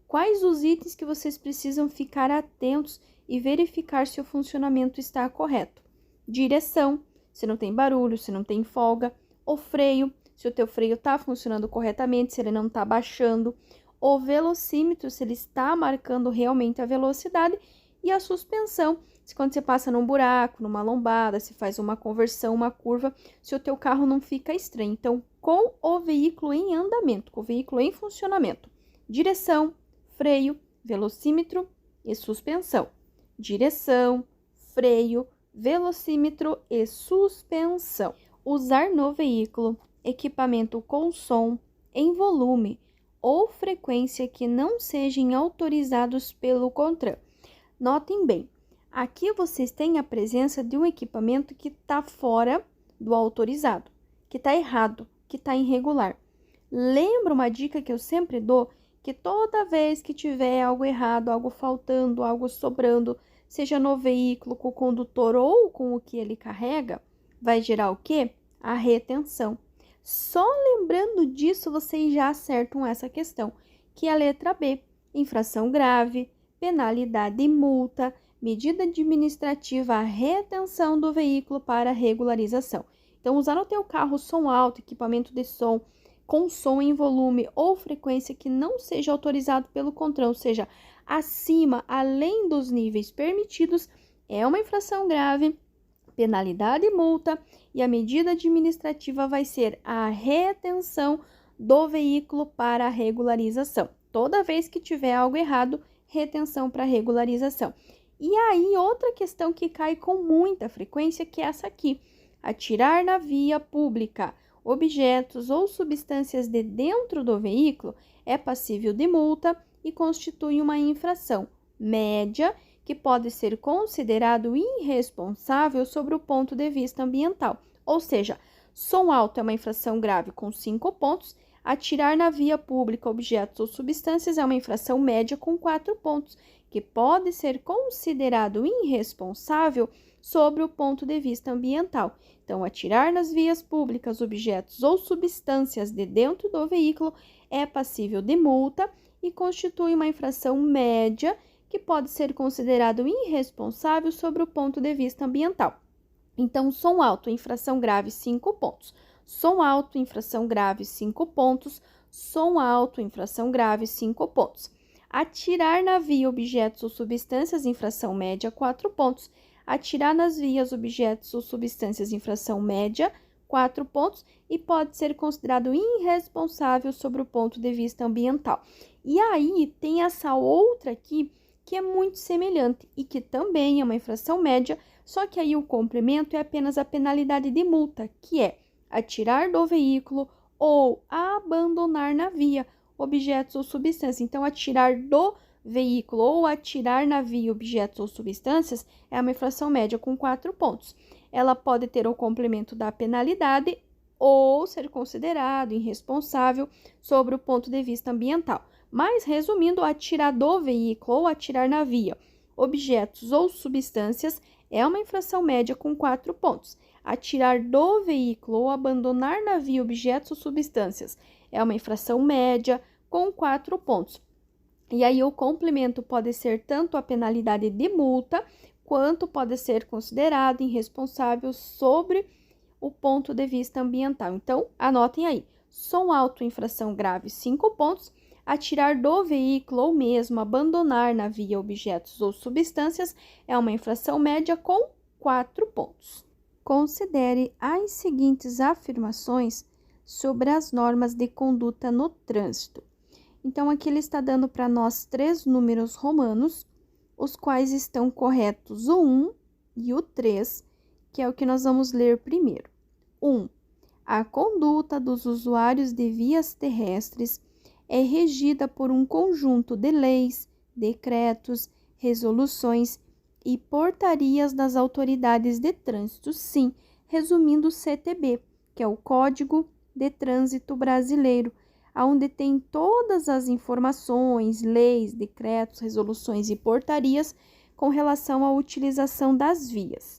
Quais os itens que vocês precisam ficar atentos e verificar se o funcionamento está correto? Direção, se não tem barulho, se não tem folga. O freio, se o teu freio está funcionando corretamente, se ele não está baixando. O velocímetro, se ele está marcando realmente a velocidade. E a suspensão, se quando você passa num buraco, numa lombada, se faz uma conversão, uma curva, se o teu carro não fica estranho. Então, com o veículo em andamento, com o veículo em funcionamento, direção, freio, velocímetro e suspensão. Direção, freio, velocímetro e suspensão. Usar no veículo equipamento com som em volume ou frequência que não sejam autorizados pelo CONTRAN. Notem bem, aqui vocês têm a presença de um equipamento que está fora do autorizado, que está errado, que está irregular. Lembra uma dica que eu sempre dou? Que toda vez que tiver algo errado, algo faltando, algo sobrando, seja no veículo, com o condutor ou com o que ele carrega, vai gerar o quê? A retenção. Só lembrando disso, vocês já acertam essa questão, que é a letra B, infração grave, penalidade e multa, medida administrativa, retenção do veículo para regularização. Então, usar no teu carro som alto, equipamento de som, com som em volume ou frequência que não seja autorizado pelo CONTRAN, ou seja, acima, além dos níveis permitidos, é uma infração grave, penalidade e multa, e a medida administrativa vai ser a retenção do veículo para regularização. Toda vez que tiver algo errado, retenção para regularização. E aí, outra questão que cai com muita frequência, que é essa aqui: atirar na via pública objetos ou substâncias de dentro do veículo é passível de multa e constitui uma infração média que pode ser considerado irresponsável sobre o ponto de vista ambiental. Ou seja, som alto é uma infração grave com 5 pontos, atirar na via pública objetos ou substâncias é uma infração média com 4 pontos, que pode ser considerado irresponsável sobre o ponto de vista ambiental. Então, atirar nas vias públicas objetos ou substâncias de dentro do veículo é passível de multa e constitui uma infração média que pode ser considerado irresponsável sobre o ponto de vista ambiental. Então, som alto, infração grave, 5 pontos. Som alto, infração grave, 5 pontos. Som alto, infração grave, 5 pontos. Atirar na via objetos ou substâncias, infração média, 4 pontos. Atirar nas vias objetos ou substâncias, infração média, 4 pontos e pode ser considerado irresponsável sobre o ponto de vista ambiental. E aí tem essa outra aqui que é muito semelhante e que também é uma infração média, só que aí o complemento é apenas a penalidade de multa, que é atirar do veículo ou abandonar na via objetos ou substâncias. Então, atirar do veículo ou atirar na via objetos ou substâncias é uma infração média com 4 pontos. Ela pode ter o complemento da penalidade ou ser considerado irresponsável sobre o ponto de vista ambiental. Mas, resumindo, atirar do veículo ou atirar na via objetos ou substâncias é uma infração média com 4 pontos. Atirar do veículo ou abandonar na via objetos ou substâncias é uma infração média com 4 pontos. E aí o complemento pode ser tanto a penalidade de multa, quanto pode ser considerado irresponsável sobre o ponto de vista ambiental. Então, anotem aí. Som alto, infração grave, 5 pontos. Atirar do veículo ou mesmo abandonar na via objetos ou substâncias é uma infração média com 4 pontos. Considere as seguintes afirmações sobre as normas de conduta no trânsito. Então, aqui ele está dando para nós 3 números romanos, os quais estão corretos o 1 e o 3, que é o que nós vamos ler primeiro. 1. A conduta dos usuários de vias terrestres é regida por um conjunto de leis, decretos, resoluções e portarias das autoridades de trânsito, sim, resumindo o CTB, que é o Código de Trânsito Brasileiro, onde tem todas as informações, leis, decretos, resoluções e portarias com relação à utilização das vias.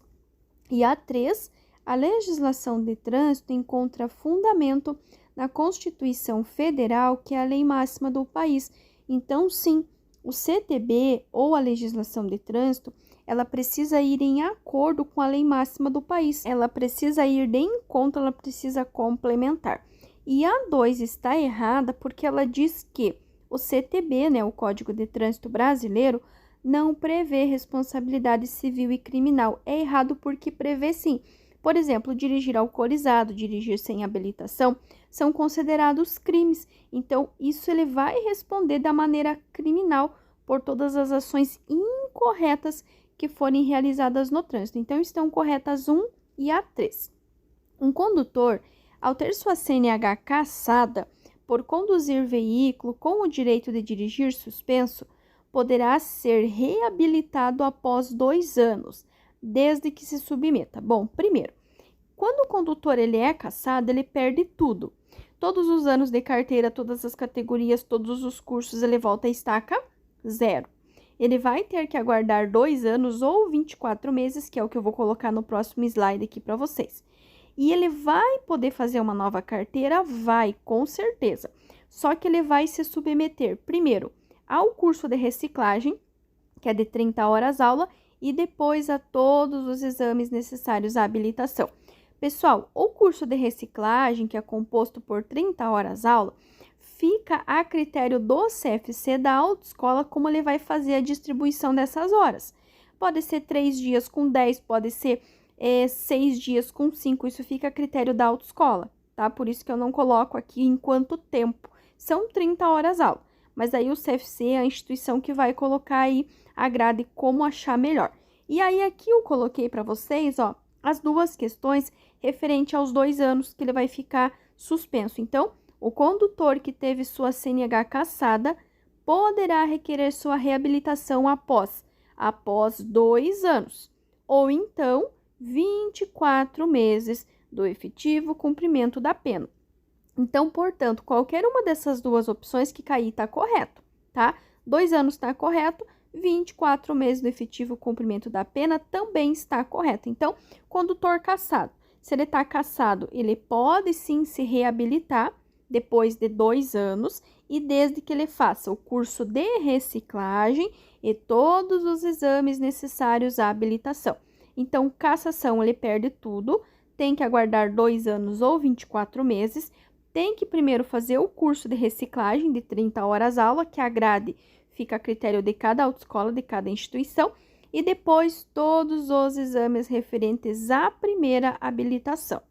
E a 3, a legislação de trânsito encontra fundamento na Constituição Federal, que é a lei máxima do país. Então, sim, o CTB ou a legislação de trânsito, ela precisa ir em acordo com a lei máxima do país. Ela precisa ir de encontro, ela precisa complementar. E a 2 está errada porque ela diz que o CTB, né, o Código de Trânsito Brasileiro, não prevê responsabilidade civil e criminal. É errado porque prevê sim. Por exemplo, dirigir alcoolizado, dirigir sem habilitação, são considerados crimes. Então, isso ele vai responder da maneira criminal por todas as ações incorretas que forem realizadas no trânsito. Então, estão corretas 1 e a 3. Um condutor, ao ter sua CNH cassada por conduzir veículo com o direito de dirigir suspenso, poderá ser reabilitado após 2 anos, desde que se submeta. Bom, primeiro, quando o condutor ele é cassado, ele perde tudo. Todos os anos de carteira, todas as categorias, todos os cursos, ele volta a estaca 0. Ele vai ter que aguardar 2 anos ou 24 meses, que é o que eu vou colocar no próximo slide aqui para vocês. E ele vai poder fazer uma nova carteira? Vai, com certeza. Só que ele vai se submeter, primeiro, ao curso de reciclagem, que é de 30 horas aula, e depois a todos os exames necessários à habilitação. Pessoal, o curso de reciclagem, que é composto por 30 horas aula, fica a critério do CFC da autoescola como ele vai fazer a distribuição dessas horas. Pode ser 3 dias com 10, pode ser 6 dias com 5, isso fica a critério da autoescola, tá? Por isso que eu não coloco aqui em quanto tempo. São 30 horas aula, mas aí o CFC é a instituição que vai colocar aí a grade como achar melhor. E aí aqui eu coloquei para vocês, ó, as 2 questões referente aos 2 anos que ele vai ficar suspenso. Então, o condutor que teve sua CNH cassada poderá requerer sua reabilitação após 2 anos, ou então 24 meses do efetivo cumprimento da pena. Então, portanto, qualquer uma dessas 2 opções que cair está correto, tá? 2 anos está correto, 24 meses do efetivo cumprimento da pena também está correto. Então, condutor cassado, se ele está cassado, ele pode sim se reabilitar depois de 2 anos e desde que ele faça o curso de reciclagem e todos os exames necessários à habilitação. Então, cassação, ele perde tudo, tem que aguardar 2 anos ou 24 meses, tem que primeiro fazer o curso de reciclagem de 30 horas aula, que a grade fica a critério de cada autoescola, de cada instituição, e depois todos os exames referentes à primeira habilitação.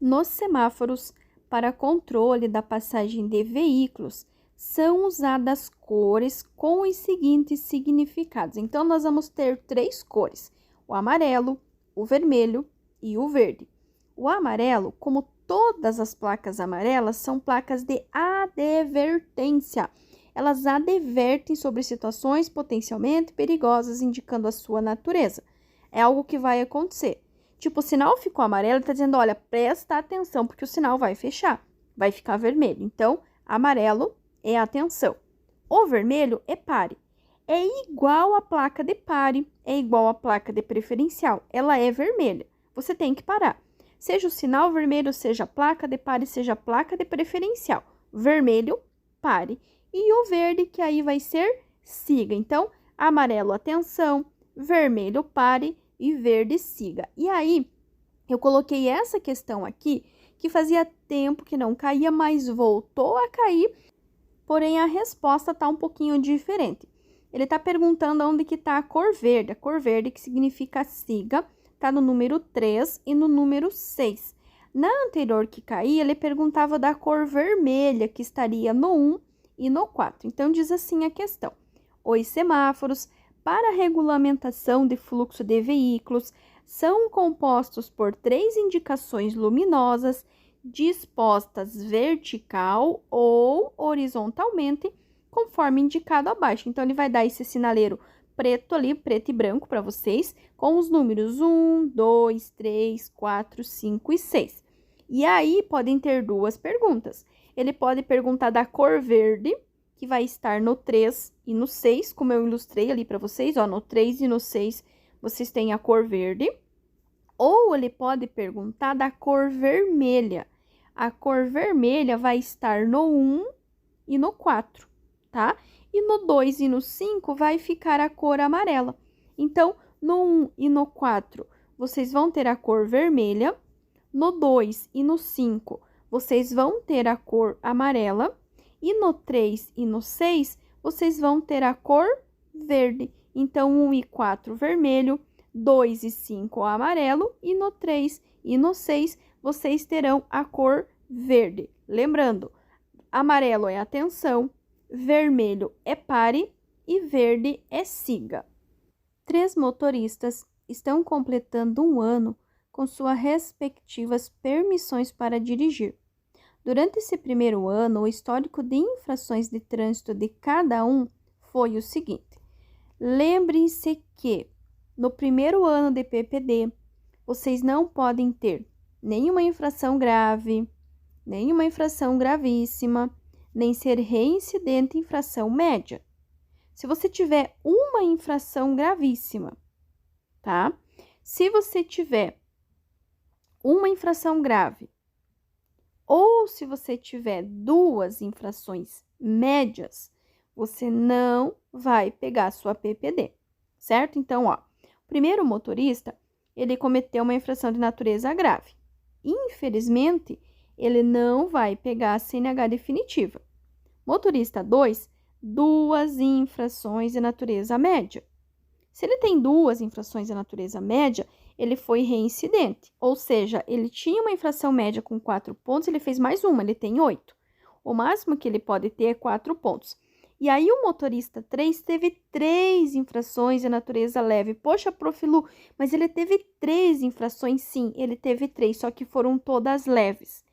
Nos semáforos, para controle da passagem de veículos, são usadas cores com os seguintes significados. Então, nós vamos ter 3 cores: o amarelo, o vermelho e o verde. O amarelo, como todas as placas amarelas, são placas de advertência. Elas advertem sobre situações potencialmente perigosas, indicando a sua natureza. É algo que vai acontecer. Tipo, o sinal ficou amarelo, está dizendo, olha, presta atenção, porque o sinal vai fechar, vai ficar vermelho. Então, amarelo é atenção. O vermelho é pare. É igual a placa de pare, é igual a placa de preferencial. Ela é vermelha. Você tem que parar. Seja o sinal vermelho, seja a placa de pare, seja a placa de preferencial. Vermelho, pare. E o verde, que aí vai ser siga. Então, amarelo, atenção, vermelho, pare e verde, siga. E aí, eu coloquei essa questão aqui, que fazia tempo que não caía, mas voltou a cair, porém a resposta está um pouquinho diferente. Ele está perguntando onde que está a cor verde que significa siga, está no número 3 e no número 6. Na anterior que caía, ele perguntava da cor vermelha, que estaria no 1 e no 4. Então, diz assim a questão: os semáforos, para a regulamentação de fluxo de veículos, são compostos por 3 indicações luminosas dispostas vertical ou horizontalmente, conforme indicado abaixo. Então, ele vai dar esse sinaleiro preto ali, preto e branco para vocês, com os números 1, 2, 3, 4, 5 e 6. E aí, podem ter 2 perguntas. Ele pode perguntar da cor verde, que vai estar no 3 e no 6, como eu ilustrei ali para vocês, ó, no 3 e no 6 vocês têm a cor verde. Ou ele pode perguntar da cor vermelha. A cor vermelha vai estar no 1 e no 4, tá? E no 2 e no 5 vai ficar a cor amarela. Então, no 1 e no 4, vocês vão ter a cor vermelha. No 2 e no 5, vocês vão ter a cor amarela. E no 3 e no 6, vocês vão ter a cor verde. Então, 1 e 4, vermelho, 2 e 5, amarelo. E no 3 e no 6, vocês terão a cor verde. Lembrando, amarelo é atenção, vermelho é pare e verde é siga. 3 motoristas estão completando 1 ano com suas respectivas permissões para dirigir. Durante esse primeiro ano, o histórico de infrações de trânsito de cada um foi o seguinte: lembrem-se que no primeiro ano de PPD, vocês não podem ter nenhuma infração grave, nenhuma infração gravíssima, nem ser reincidente em infração média. Se você tiver uma infração gravíssima, tá? Se você tiver uma infração grave, ou se você tiver 2 infrações médias, você não vai pegar a sua PPD, certo? Então, ó, o primeiro motorista, ele cometeu uma infração de natureza grave. Infelizmente, ele não vai pegar a CNH definitiva. Motorista 2, 2 infrações de natureza média. Se ele tem 2 infrações de natureza média, ele foi reincidente, ou seja, ele tinha uma infração média com 4 pontos, ele fez mais uma, ele tem 8. O máximo que ele pode ter é 4 pontos. E aí o motorista 3 teve 3 infrações de natureza leve. Poxa, Prof. Lu, mas ele teve 3 infrações? Sim, ele teve 3, só que foram todas leves.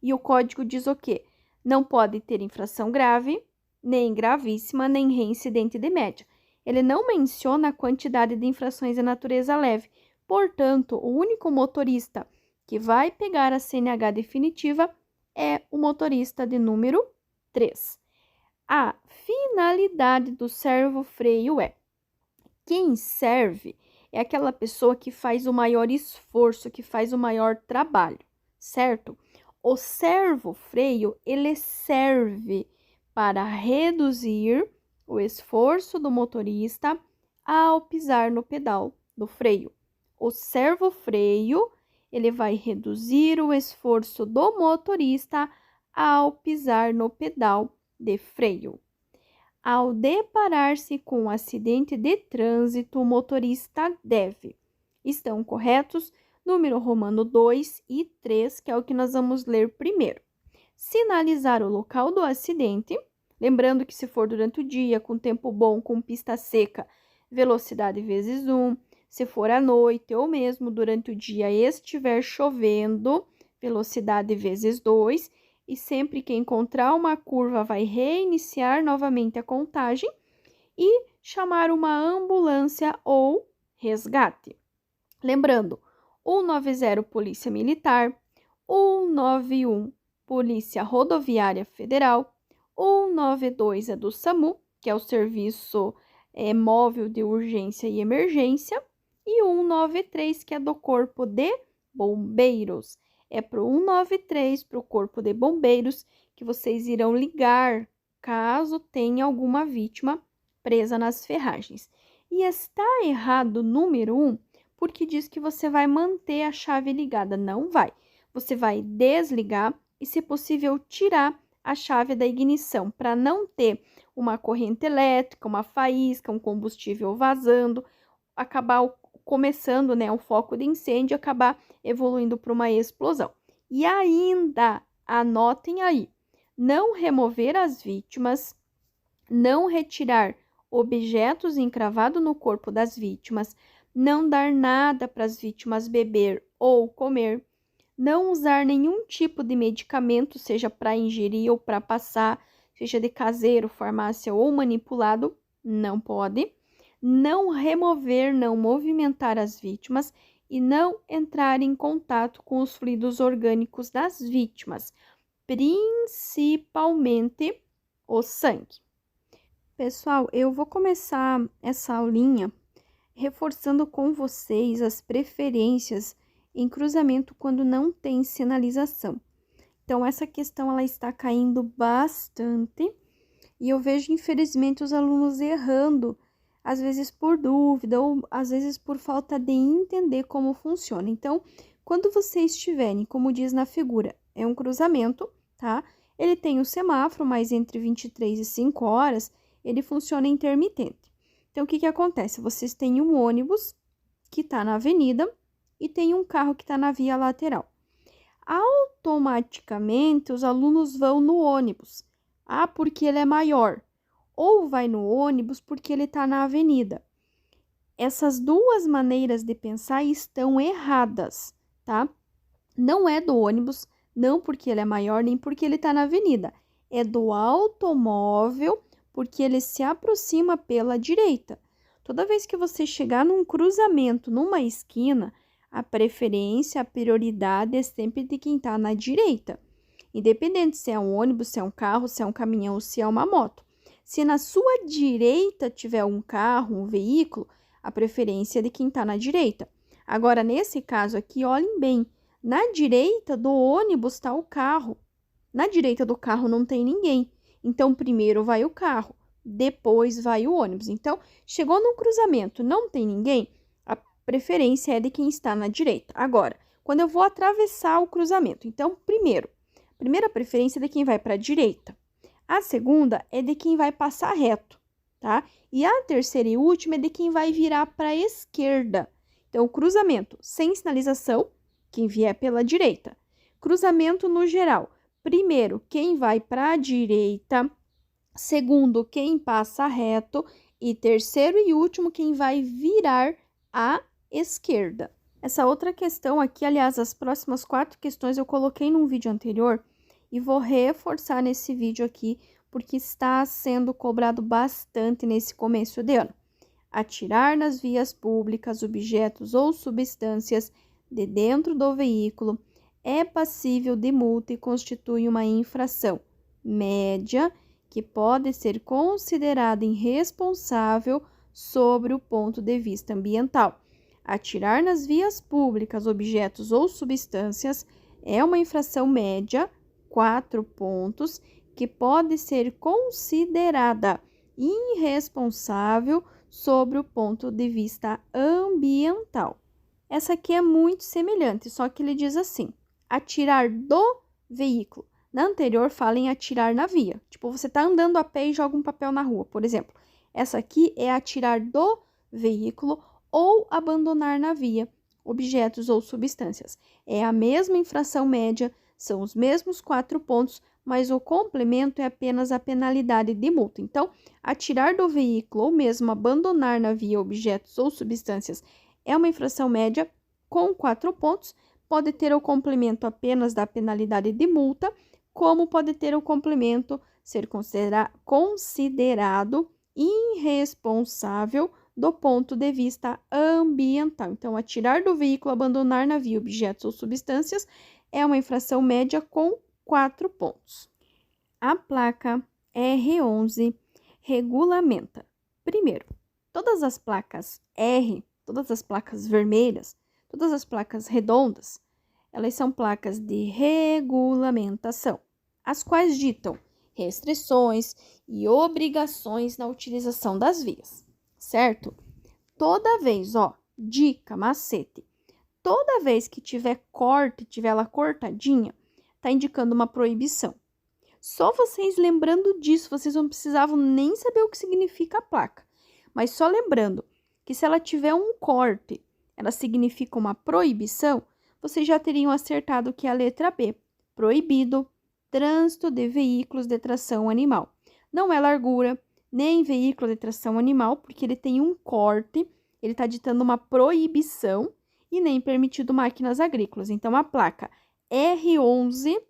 E o código diz o quê? Não pode ter infração grave, nem gravíssima, nem reincidente de média. Ele não menciona a quantidade de infrações de natureza leve. Portanto, o único motorista que vai pegar a CNH definitiva é o motorista de número 3. A finalidade do servo-freio é: quem serve é aquela pessoa que faz o maior esforço, que faz o maior trabalho, certo? O servo-freio, ele serve para reduzir o esforço do motorista ao pisar no pedal do freio. O servo-freio, ele vai reduzir o esforço do motorista ao pisar no pedal de freio. Ao deparar-se com um acidente de trânsito, o motorista deve: estão corretos? número romano 2 e 3, que é o que nós vamos ler primeiro. Sinalizar o local do acidente, lembrando que se for durante o dia, com tempo bom, com pista seca, velocidade vezes 1. Se for à noite ou mesmo durante o dia estiver chovendo, velocidade vezes 2. E sempre que encontrar uma curva, vai reiniciar novamente a contagem e chamar uma ambulância ou resgate. Lembrando, 190 Polícia Militar, 191 Polícia Rodoviária Federal, 192 é do SAMU, que é o Serviço Móvel de Urgência e Emergência, e 193, que é do Corpo de Bombeiros. É para o 193, para o Corpo de Bombeiros, que vocês irão ligar caso tenha alguma vítima presa nas ferragens. E está errado o número 1, porque diz que você vai manter a chave ligada. Não vai. Você vai desligar e, se possível, tirar a chave da ignição para não ter uma corrente elétrica, uma faísca, um combustível vazando, acabar começando, né, um foco de incêndio, acabar evoluindo para uma explosão. E ainda, anotem aí, não remover as vítimas, não retirar objetos encravados no corpo das vítimas, não dar nada para as vítimas beber ou comer, não usar nenhum tipo de medicamento, seja para ingerir ou para passar, seja de caseiro, farmácia ou manipulado, não pode. Não remover, não movimentar as vítimas e não entrar em contato com os fluidos orgânicos das vítimas, principalmente o sangue. Pessoal, eu vou começar essa aulinha reforçando com vocês as preferências em cruzamento quando não tem sinalização. Então, essa questão ela está caindo bastante e eu vejo, infelizmente, os alunos errando, às vezes por dúvida ou às vezes por falta de entender como funciona. Então, quando vocês tiverem, como diz na figura, é um cruzamento, tá? Ele tem o semáforo, mas entre 23 e 5 horas, ele funciona intermitente. Então, o que acontece? Vocês têm um ônibus que está na avenida e tem um carro que está na via lateral. Automaticamente, os alunos vão no ônibus. Ah, porque ele é maior. Ou vai no ônibus porque ele está na avenida. Essas duas maneiras de pensar estão erradas, tá? Não é do ônibus, não porque ele é maior, nem porque ele está na avenida. É do automóvel, porque ele se aproxima pela direita. Toda vez que você chegar num cruzamento, numa esquina, a preferência, a prioridade é sempre de quem está na direita. Independente se é um ônibus, se é um carro, se é um caminhão, se é uma moto. Se na sua direita tiver um carro, um veículo, a preferência é de quem está na direita. Agora, nesse caso aqui, olhem bem, na direita do ônibus está o carro. Na direita do carro não tem ninguém. Então, primeiro vai o carro, depois vai o ônibus. Então, chegou no cruzamento, não tem ninguém, a preferência é de quem está na direita. Agora, quando eu vou atravessar o cruzamento, então, primeira preferência é de quem vai para a direita. A segunda é de quem vai passar reto, tá? E a terceira e última é de quem vai virar para a esquerda. Então, cruzamento sem sinalização, quem vier pela direita. Cruzamento no geral. Primeiro, quem vai para a direita. Segundo, quem passa reto. E terceiro e último, quem vai virar à esquerda. Essa outra questão aqui, aliás, as próximas 4 questões eu coloquei num vídeo anterior e vou reforçar nesse vídeo aqui, porque está sendo cobrado bastante nesse começo de ano. Atirar nas vias públicas objetos ou substâncias de dentro do veículo é passível de multa e constitui uma infração média que pode ser considerada irresponsável sobre o ponto de vista ambiental. Atirar nas vias públicas objetos ou substâncias é uma infração média, 4 pontos, que pode ser considerada irresponsável sobre o ponto de vista ambiental. Essa aqui é muito semelhante, só que ele diz assim: atirar do veículo. Na anterior, fala em atirar na via. Tipo, você tá andando a pé e joga um papel na rua, por exemplo. Essa aqui é atirar do veículo ou abandonar na via. objetos ou substâncias. É a mesma infração média, são os mesmos 4 pontos, mas o complemento é apenas a penalidade de multa. Então, atirar do veículo ou mesmo abandonar na via objetos ou substâncias é uma infração média com 4 pontos, pode ter o complemento apenas da penalidade de multa, como pode ter o complemento ser considerado irresponsável do ponto de vista ambiental. Então, atirar do veículo, abandonar na via objetos ou substâncias é uma infração média com 4 pontos. A placa R11 regulamenta, primeiro, todas as placas R, todas as placas vermelhas, todas as placas redondas, elas são placas de regulamentação, as quais ditam restrições e obrigações na utilização das vias, certo? Toda vez, dica, macete, toda vez que tiver corte, tiver ela cortadinha, tá indicando uma proibição. Só vocês lembrando disso, vocês não precisavam nem saber o que significa a placa. Mas só lembrando que se ela tiver um corte, ela significa uma proibição, vocês já teriam acertado que é a letra B, proibido, trânsito de veículos de tração animal. Não é largura, nem veículo de tração animal, porque ele tem um corte, ele está ditando uma proibição e nem permitido máquinas agrícolas. Então, a placa R11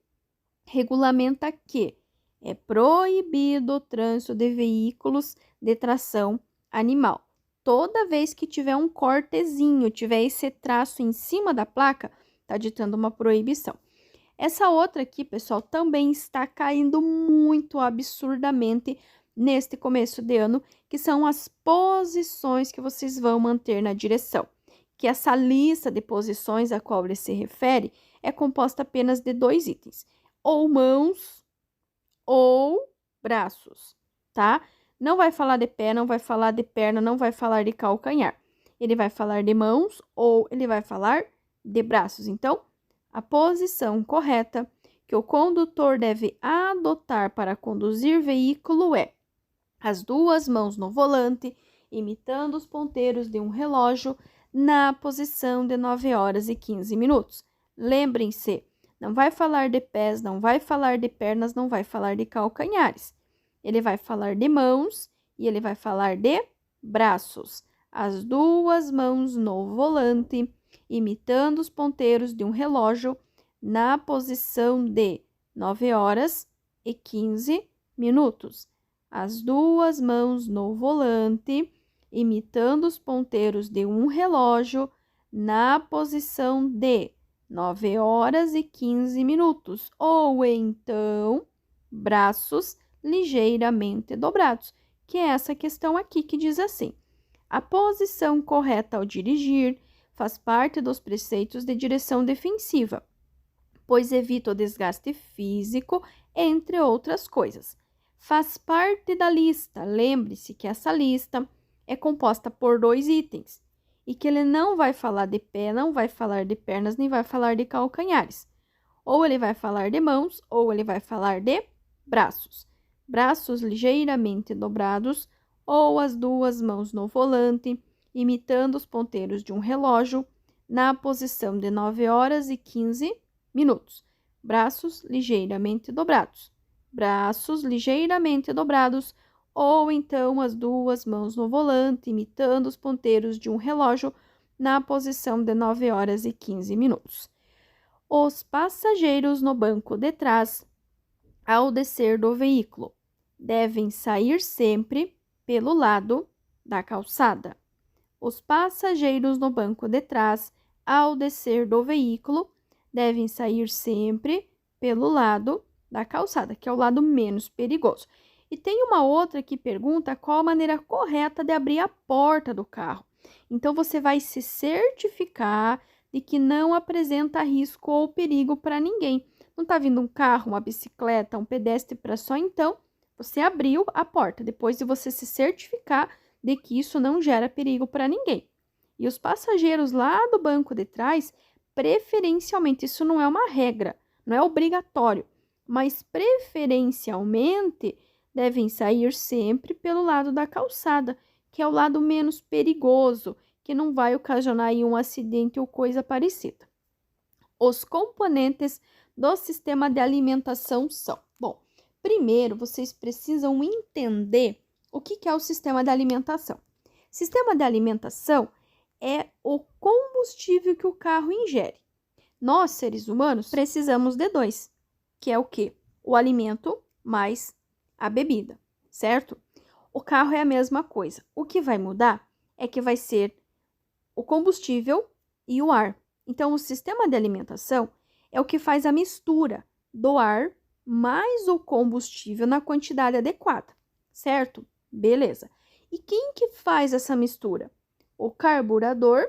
regulamenta que é proibido o trânsito de veículos de tração animal. Toda vez que tiver um cortezinho, tiver esse traço em cima da placa, está ditando uma proibição. Essa outra aqui, pessoal, também está caindo muito absurdamente neste começo de ano, que são as posições que vocês vão manter na direção. Que essa lista de posições a qual ele se refere é composta apenas de 2 itens, ou mãos ou braços, tá? Não vai falar de pé, não vai falar de perna, não vai falar de calcanhar. Ele vai falar de mãos ou ele vai falar de braços. Então, a posição correta que o condutor deve adotar para conduzir veículo é as 2 mãos no volante, imitando os ponteiros de um relógio, na posição de 9 horas e 15 minutos. Lembrem-se, não vai falar de pés, não vai falar de pernas, não vai falar de calcanhares. Ele vai falar de mãos e ele vai falar de braços. As 2 mãos no volante, imitando os ponteiros de um relógio, na posição de 9 horas e 15 minutos. As 2 mãos no volante, imitando os ponteiros de um relógio, na posição de 9 horas e 15 minutos. Ou então, braços ligeiramente dobrados, que é essa questão aqui que diz assim: a posição correta ao dirigir faz parte dos preceitos de direção defensiva, pois evita o desgaste físico, entre outras coisas. Faz parte da lista. Lembre-se que essa lista é composta por 2 itens e que ele não vai falar de pé, não vai falar de pernas, nem vai falar de calcanhares. Ou ele vai falar de mãos, ou ele vai falar de braços. Braços ligeiramente dobrados, ou as 2 mãos no volante, imitando os ponteiros de um relógio, na posição de 9 horas e 15 minutos. Braços ligeiramente dobrados. Braços ligeiramente dobrados, ou então as 2 mãos no volante, imitando os ponteiros de um relógio, na posição de 9 horas e 15 minutos. Os passageiros no banco de trás, ao descer do veículo, devem sair sempre pelo lado da calçada. Os passageiros no banco de trás, ao descer do veículo, devem sair sempre pelo lado da calçada, que é o lado menos perigoso. E tem uma outra que pergunta qual a maneira correta de abrir a porta do carro. Então, você vai se certificar de que não apresenta risco ou perigo para ninguém. Não está vindo um carro, uma bicicleta, um pedestre para só, então você abriu a porta, depois de você se certificar de que isso não gera perigo para ninguém. E os passageiros lá do banco de trás, preferencialmente, isso não é uma regra, não é obrigatório, mas preferencialmente devem sair sempre pelo lado da calçada, que é o lado menos perigoso, que não vai ocasionar aí um acidente ou coisa parecida. Os componentes do sistema de alimentação são: bom, primeiro vocês precisam entender o que é o sistema de alimentação. Sistema de alimentação é o combustível que o carro ingere. Nós, seres humanos, precisamos de dois, que é o quê? O alimento mais a bebida, certo? O carro é a mesma coisa. O que vai mudar é que vai ser o combustível e o ar. Então, o sistema de alimentação é o que faz a mistura do ar mais o combustível na quantidade adequada, certo? Beleza. E quem que faz essa mistura? O carburador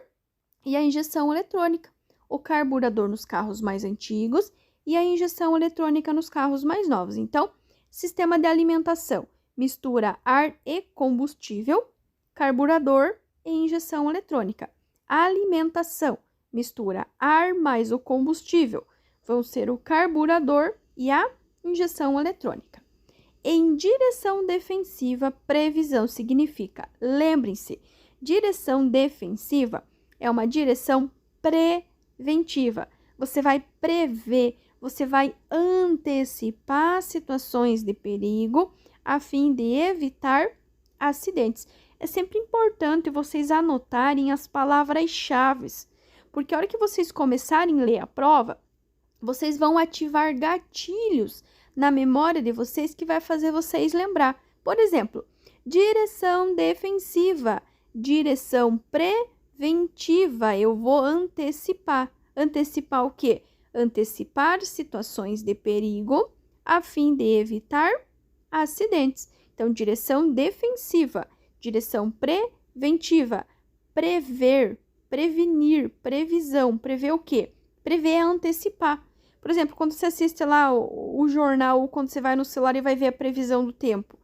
e a injeção eletrônica. O carburador nos carros mais antigos e a injeção eletrônica nos carros mais novos. Então, sistema de alimentação mistura ar e combustível, carburador e injeção eletrônica. A alimentação mistura ar mais o combustível, vão ser o carburador e a injeção eletrônica. Em direção defensiva, previsão significa, lembrem-se, direção defensiva é uma direção preventiva. Você vai prever, você vai antecipar situações de perigo a fim de evitar acidentes. É sempre importante vocês anotarem as palavras-chave, porque a hora que vocês começarem a ler a prova, vocês vão ativar gatilhos na memória de vocês que vai fazer vocês lembrar. Por exemplo, direção defensiva, direção preventiva, eu vou antecipar. Antecipar o quê? Antecipar situações de perigo a fim de evitar acidentes. Então, direção defensiva, direção preventiva, prever, prevenir, previsão, prever o quê? Prever é antecipar. Por exemplo, quando você assiste lá o jornal ou quando você vai no celular e vai ver a previsão do tempo.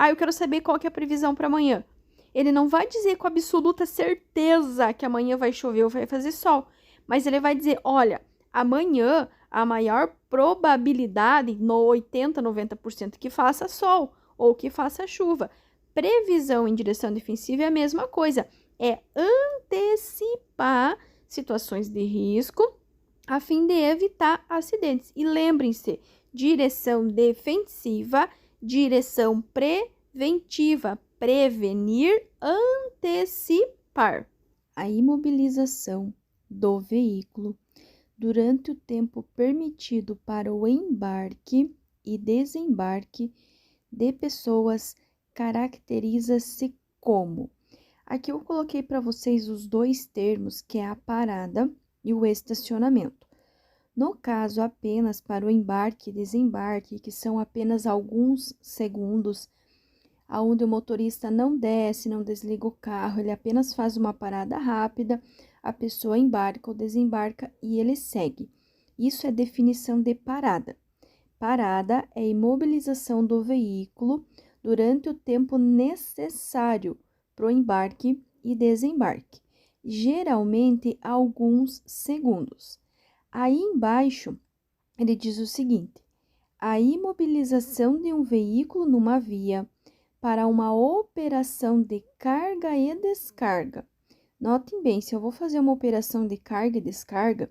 Eu quero saber qual que é a previsão para amanhã. Ele não vai dizer com absoluta certeza que amanhã vai chover ou vai fazer sol, mas ele vai dizer, olha, amanhã a maior probabilidade, no 80, 90% que faça sol ou que faça chuva. Previsão em direção defensiva é a mesma coisa, é antecipar situações de risco a fim de evitar acidentes. E lembrem-se, direção defensiva, direção preventiva, prevenir, antecipar. A imobilização do veículo durante o tempo permitido para o embarque e desembarque de pessoas caracteriza-se como. Aqui eu coloquei para vocês os dois termos, que é a parada e o estacionamento. No caso, apenas para o embarque e desembarque, que são apenas alguns segundos, onde o motorista não desce, não desliga o carro, ele apenas faz uma parada rápida, a pessoa embarca ou desembarca e ele segue. Isso é definição de parada. Parada é imobilização do veículo durante o tempo necessário para o embarque e desembarque, geralmente alguns segundos. Aí embaixo, ele diz o seguinte: a imobilização de um veículo numa via para uma operação de carga e descarga. Notem bem, se eu vou fazer uma operação de carga e descarga,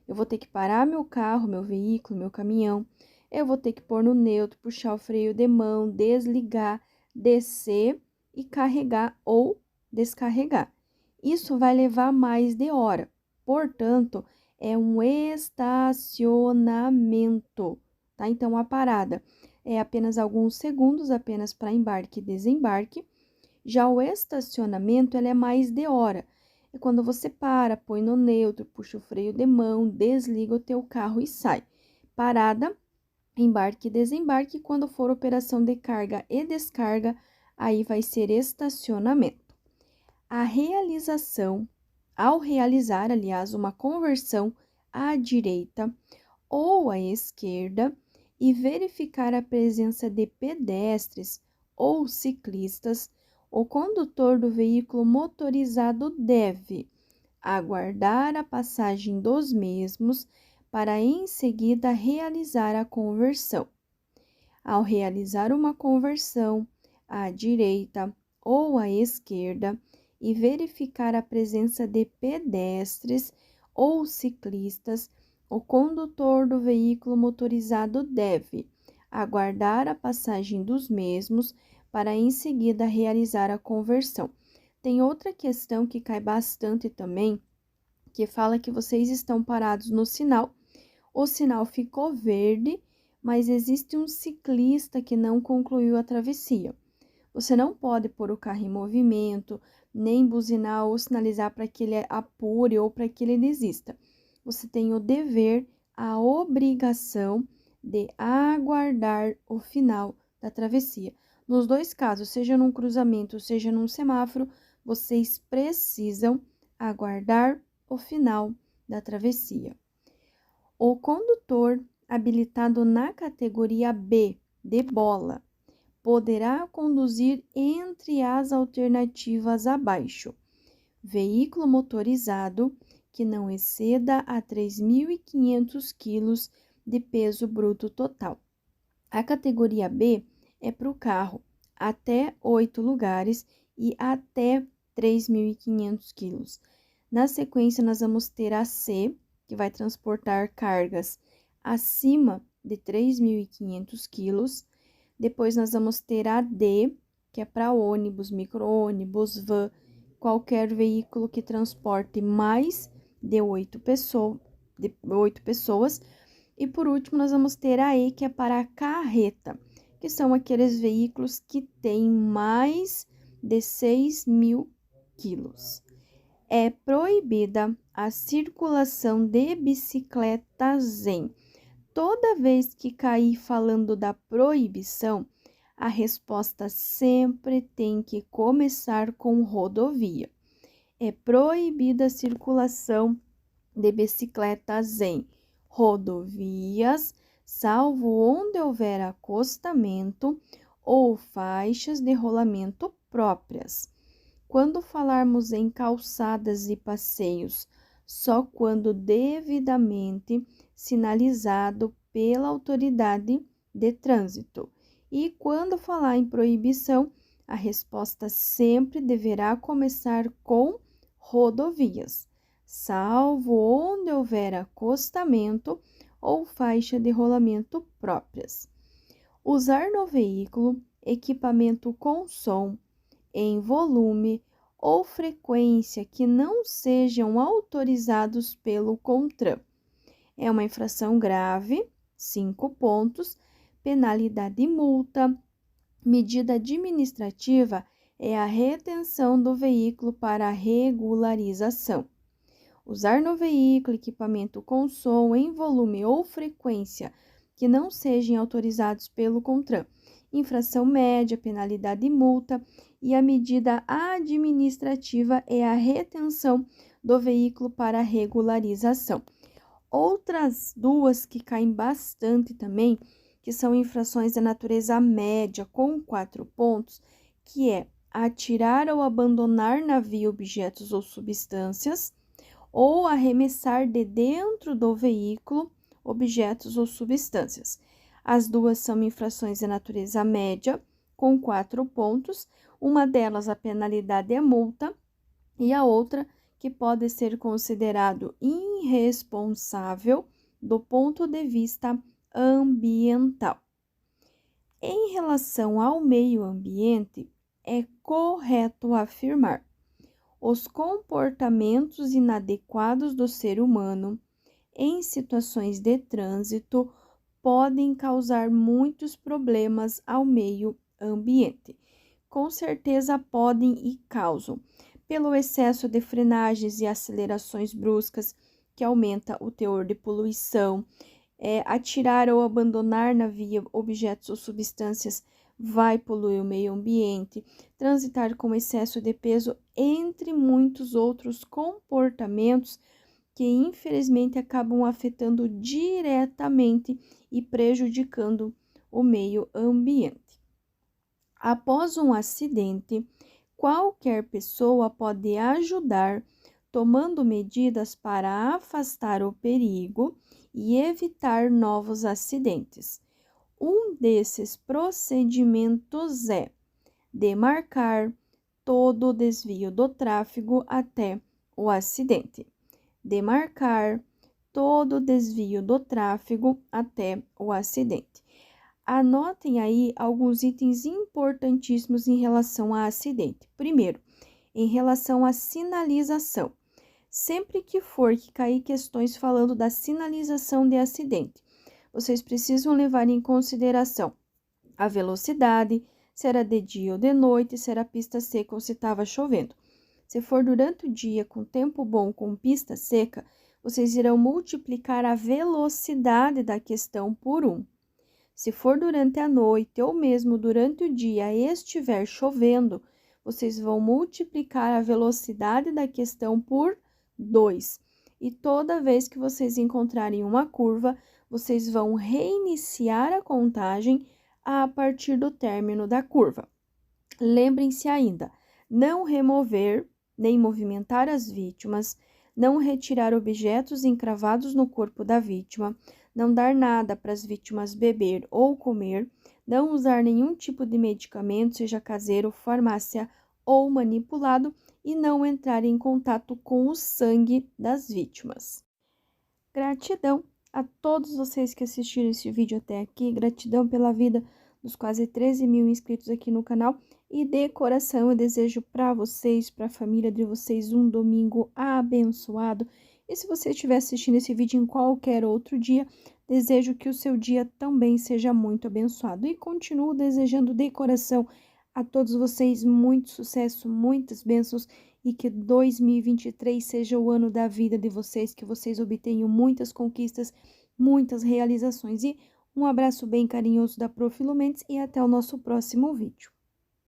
eu vou ter que parar meu carro, meu veículo, meu caminhão, eu vou ter que pôr no neutro, puxar o freio de mão, desligar, descer e carregar ou descarregar. Isso vai levar mais de hora, portanto, é um estacionamento, tá? Então, a parada é apenas alguns segundos, apenas para embarque e desembarque. Já o estacionamento, ele é mais de hora. É quando você para, põe no neutro, puxa o freio de mão, desliga o teu carro e sai. Parada, embarque e desembarque. Quando for operação de carga e descarga, aí vai ser estacionamento. Ao realizar, aliás, uma conversão à direita ou à esquerda e verificar a presença de pedestres ou ciclistas, o condutor do veículo motorizado deve aguardar a passagem dos mesmos para em seguida realizar a conversão. Ao realizar uma conversão à direita ou à esquerda e verificar a presença de pedestres ou ciclistas, o condutor do veículo motorizado deve aguardar a passagem dos mesmos para em seguida realizar a conversão. Tem outra questão que cai bastante também, que fala que vocês estão parados no sinal, o sinal ficou verde, mas existe um ciclista que não concluiu a travessia. Você não pode pôr o carro em movimento, nem buzinar ou sinalizar para que ele apure ou para que ele desista. Você tem o dever, a obrigação de aguardar o final da travessia. Nos dois casos, seja num cruzamento, seja num semáforo, vocês precisam aguardar o final da travessia. O condutor habilitado na categoria B de bola poderá conduzir entre as alternativas abaixo: veículo motorizado que não exceda a 3.500 kg de peso bruto total. A categoria B é para o carro até 8 lugares e até 3.500 kg. Na sequência, nós vamos ter a C, que vai transportar cargas acima de 3.500 kg. Depois, nós vamos ter a D, que é para ônibus, micro-ônibus, van, qualquer veículo que transporte mais de 8 pessoas. E por último, nós vamos ter a E, que é para a carreta, que são aqueles veículos que têm mais de 6.000 quilos. É proibida a circulação de bicicletas em. Toda vez que cair falando da proibição, a resposta sempre tem que começar com rodovia. É proibida a circulação de bicicletas em rodovias, salvo onde houver acostamento ou faixas de rolamento próprias. Quando falarmos em calçadas e passeios, só quando devidamente sinalizado pela autoridade de trânsito. E quando falar em proibição, a resposta sempre deverá começar com rodovias, salvo onde houver acostamento ou faixa de rolamento próprias. Usar no veículo equipamento com som em volume ou frequência que não sejam autorizados pelo CONTRAN. É uma infração grave, 5 pontos, penalidade e multa. Medida administrativa é a retenção do veículo para regularização. Usar no veículo equipamento com som em volume ou frequência que não sejam autorizados pelo CONTRAN. Infração média, penalidade e multa. E a medida administrativa é a retenção do veículo para regularização. Outras duas que caem bastante também, que são infrações da natureza média com 4 pontos, que é atirar ou abandonar na via objetos ou substâncias, ou arremessar de dentro do veículo objetos ou substâncias. As duas são infrações de natureza média, com 4 pontos. Uma delas, a penalidade é multa, e a outra, que pode ser considerado irresponsável do ponto de vista ambiental. Em relação ao meio ambiente, é correto afirmar: os comportamentos inadequados do ser humano em situações de trânsito podem causar muitos problemas ao meio ambiente. Com certeza podem e causam, pelo excesso de frenagens e acelerações bruscas, que aumenta o teor de poluição, atirar ou abandonar na via objetos ou substâncias vai poluir o meio ambiente, transitar com excesso de peso, entre muitos outros comportamentos que infelizmente acabam afetando diretamente e prejudicando o meio ambiente. Após um acidente, qualquer pessoa pode ajudar tomando medidas para afastar o perigo e evitar novos acidentes. Um desses procedimentos é demarcar, todo o desvio do tráfego até o acidente. Demarcar todo o desvio do tráfego até o acidente. Anotem aí alguns itens importantíssimos em relação a acidente. Primeiro, em relação à sinalização. Sempre que for que cair questões falando da sinalização de acidente, vocês precisam levar em consideração a velocidade, se era de dia ou de noite, se era pista seca ou se estava chovendo. Se for durante o dia, com tempo bom, com pista seca, vocês irão multiplicar a velocidade da questão por 1. Se for durante a noite ou mesmo durante o dia e estiver chovendo, vocês vão multiplicar a velocidade da questão por 2. E toda vez que vocês encontrarem uma curva, vocês vão reiniciar a contagem a partir do término da curva. Lembrem-se ainda, não remover nem movimentar as vítimas, não retirar objetos encravados no corpo da vítima, não dar nada para as vítimas beber ou comer, não usar nenhum tipo de medicamento, seja caseiro, farmácia ou manipulado, e não entrar em contato com o sangue das vítimas. Gratidão a todos vocês que assistiram esse vídeo até aqui, gratidão pela vida dos quase 13 mil inscritos aqui no canal, e de coração eu desejo para vocês, para a família de vocês, um domingo abençoado. E se você estiver assistindo esse vídeo em qualquer outro dia, desejo que o seu dia também seja muito abençoado. E continuo desejando de coração a todos vocês muito sucesso, muitas bênçãos, e que 2023 seja o ano da vida de vocês, que vocês obtenham muitas conquistas, muitas realizações. E um abraço bem carinhoso da Prof. Mendes e até o nosso próximo vídeo.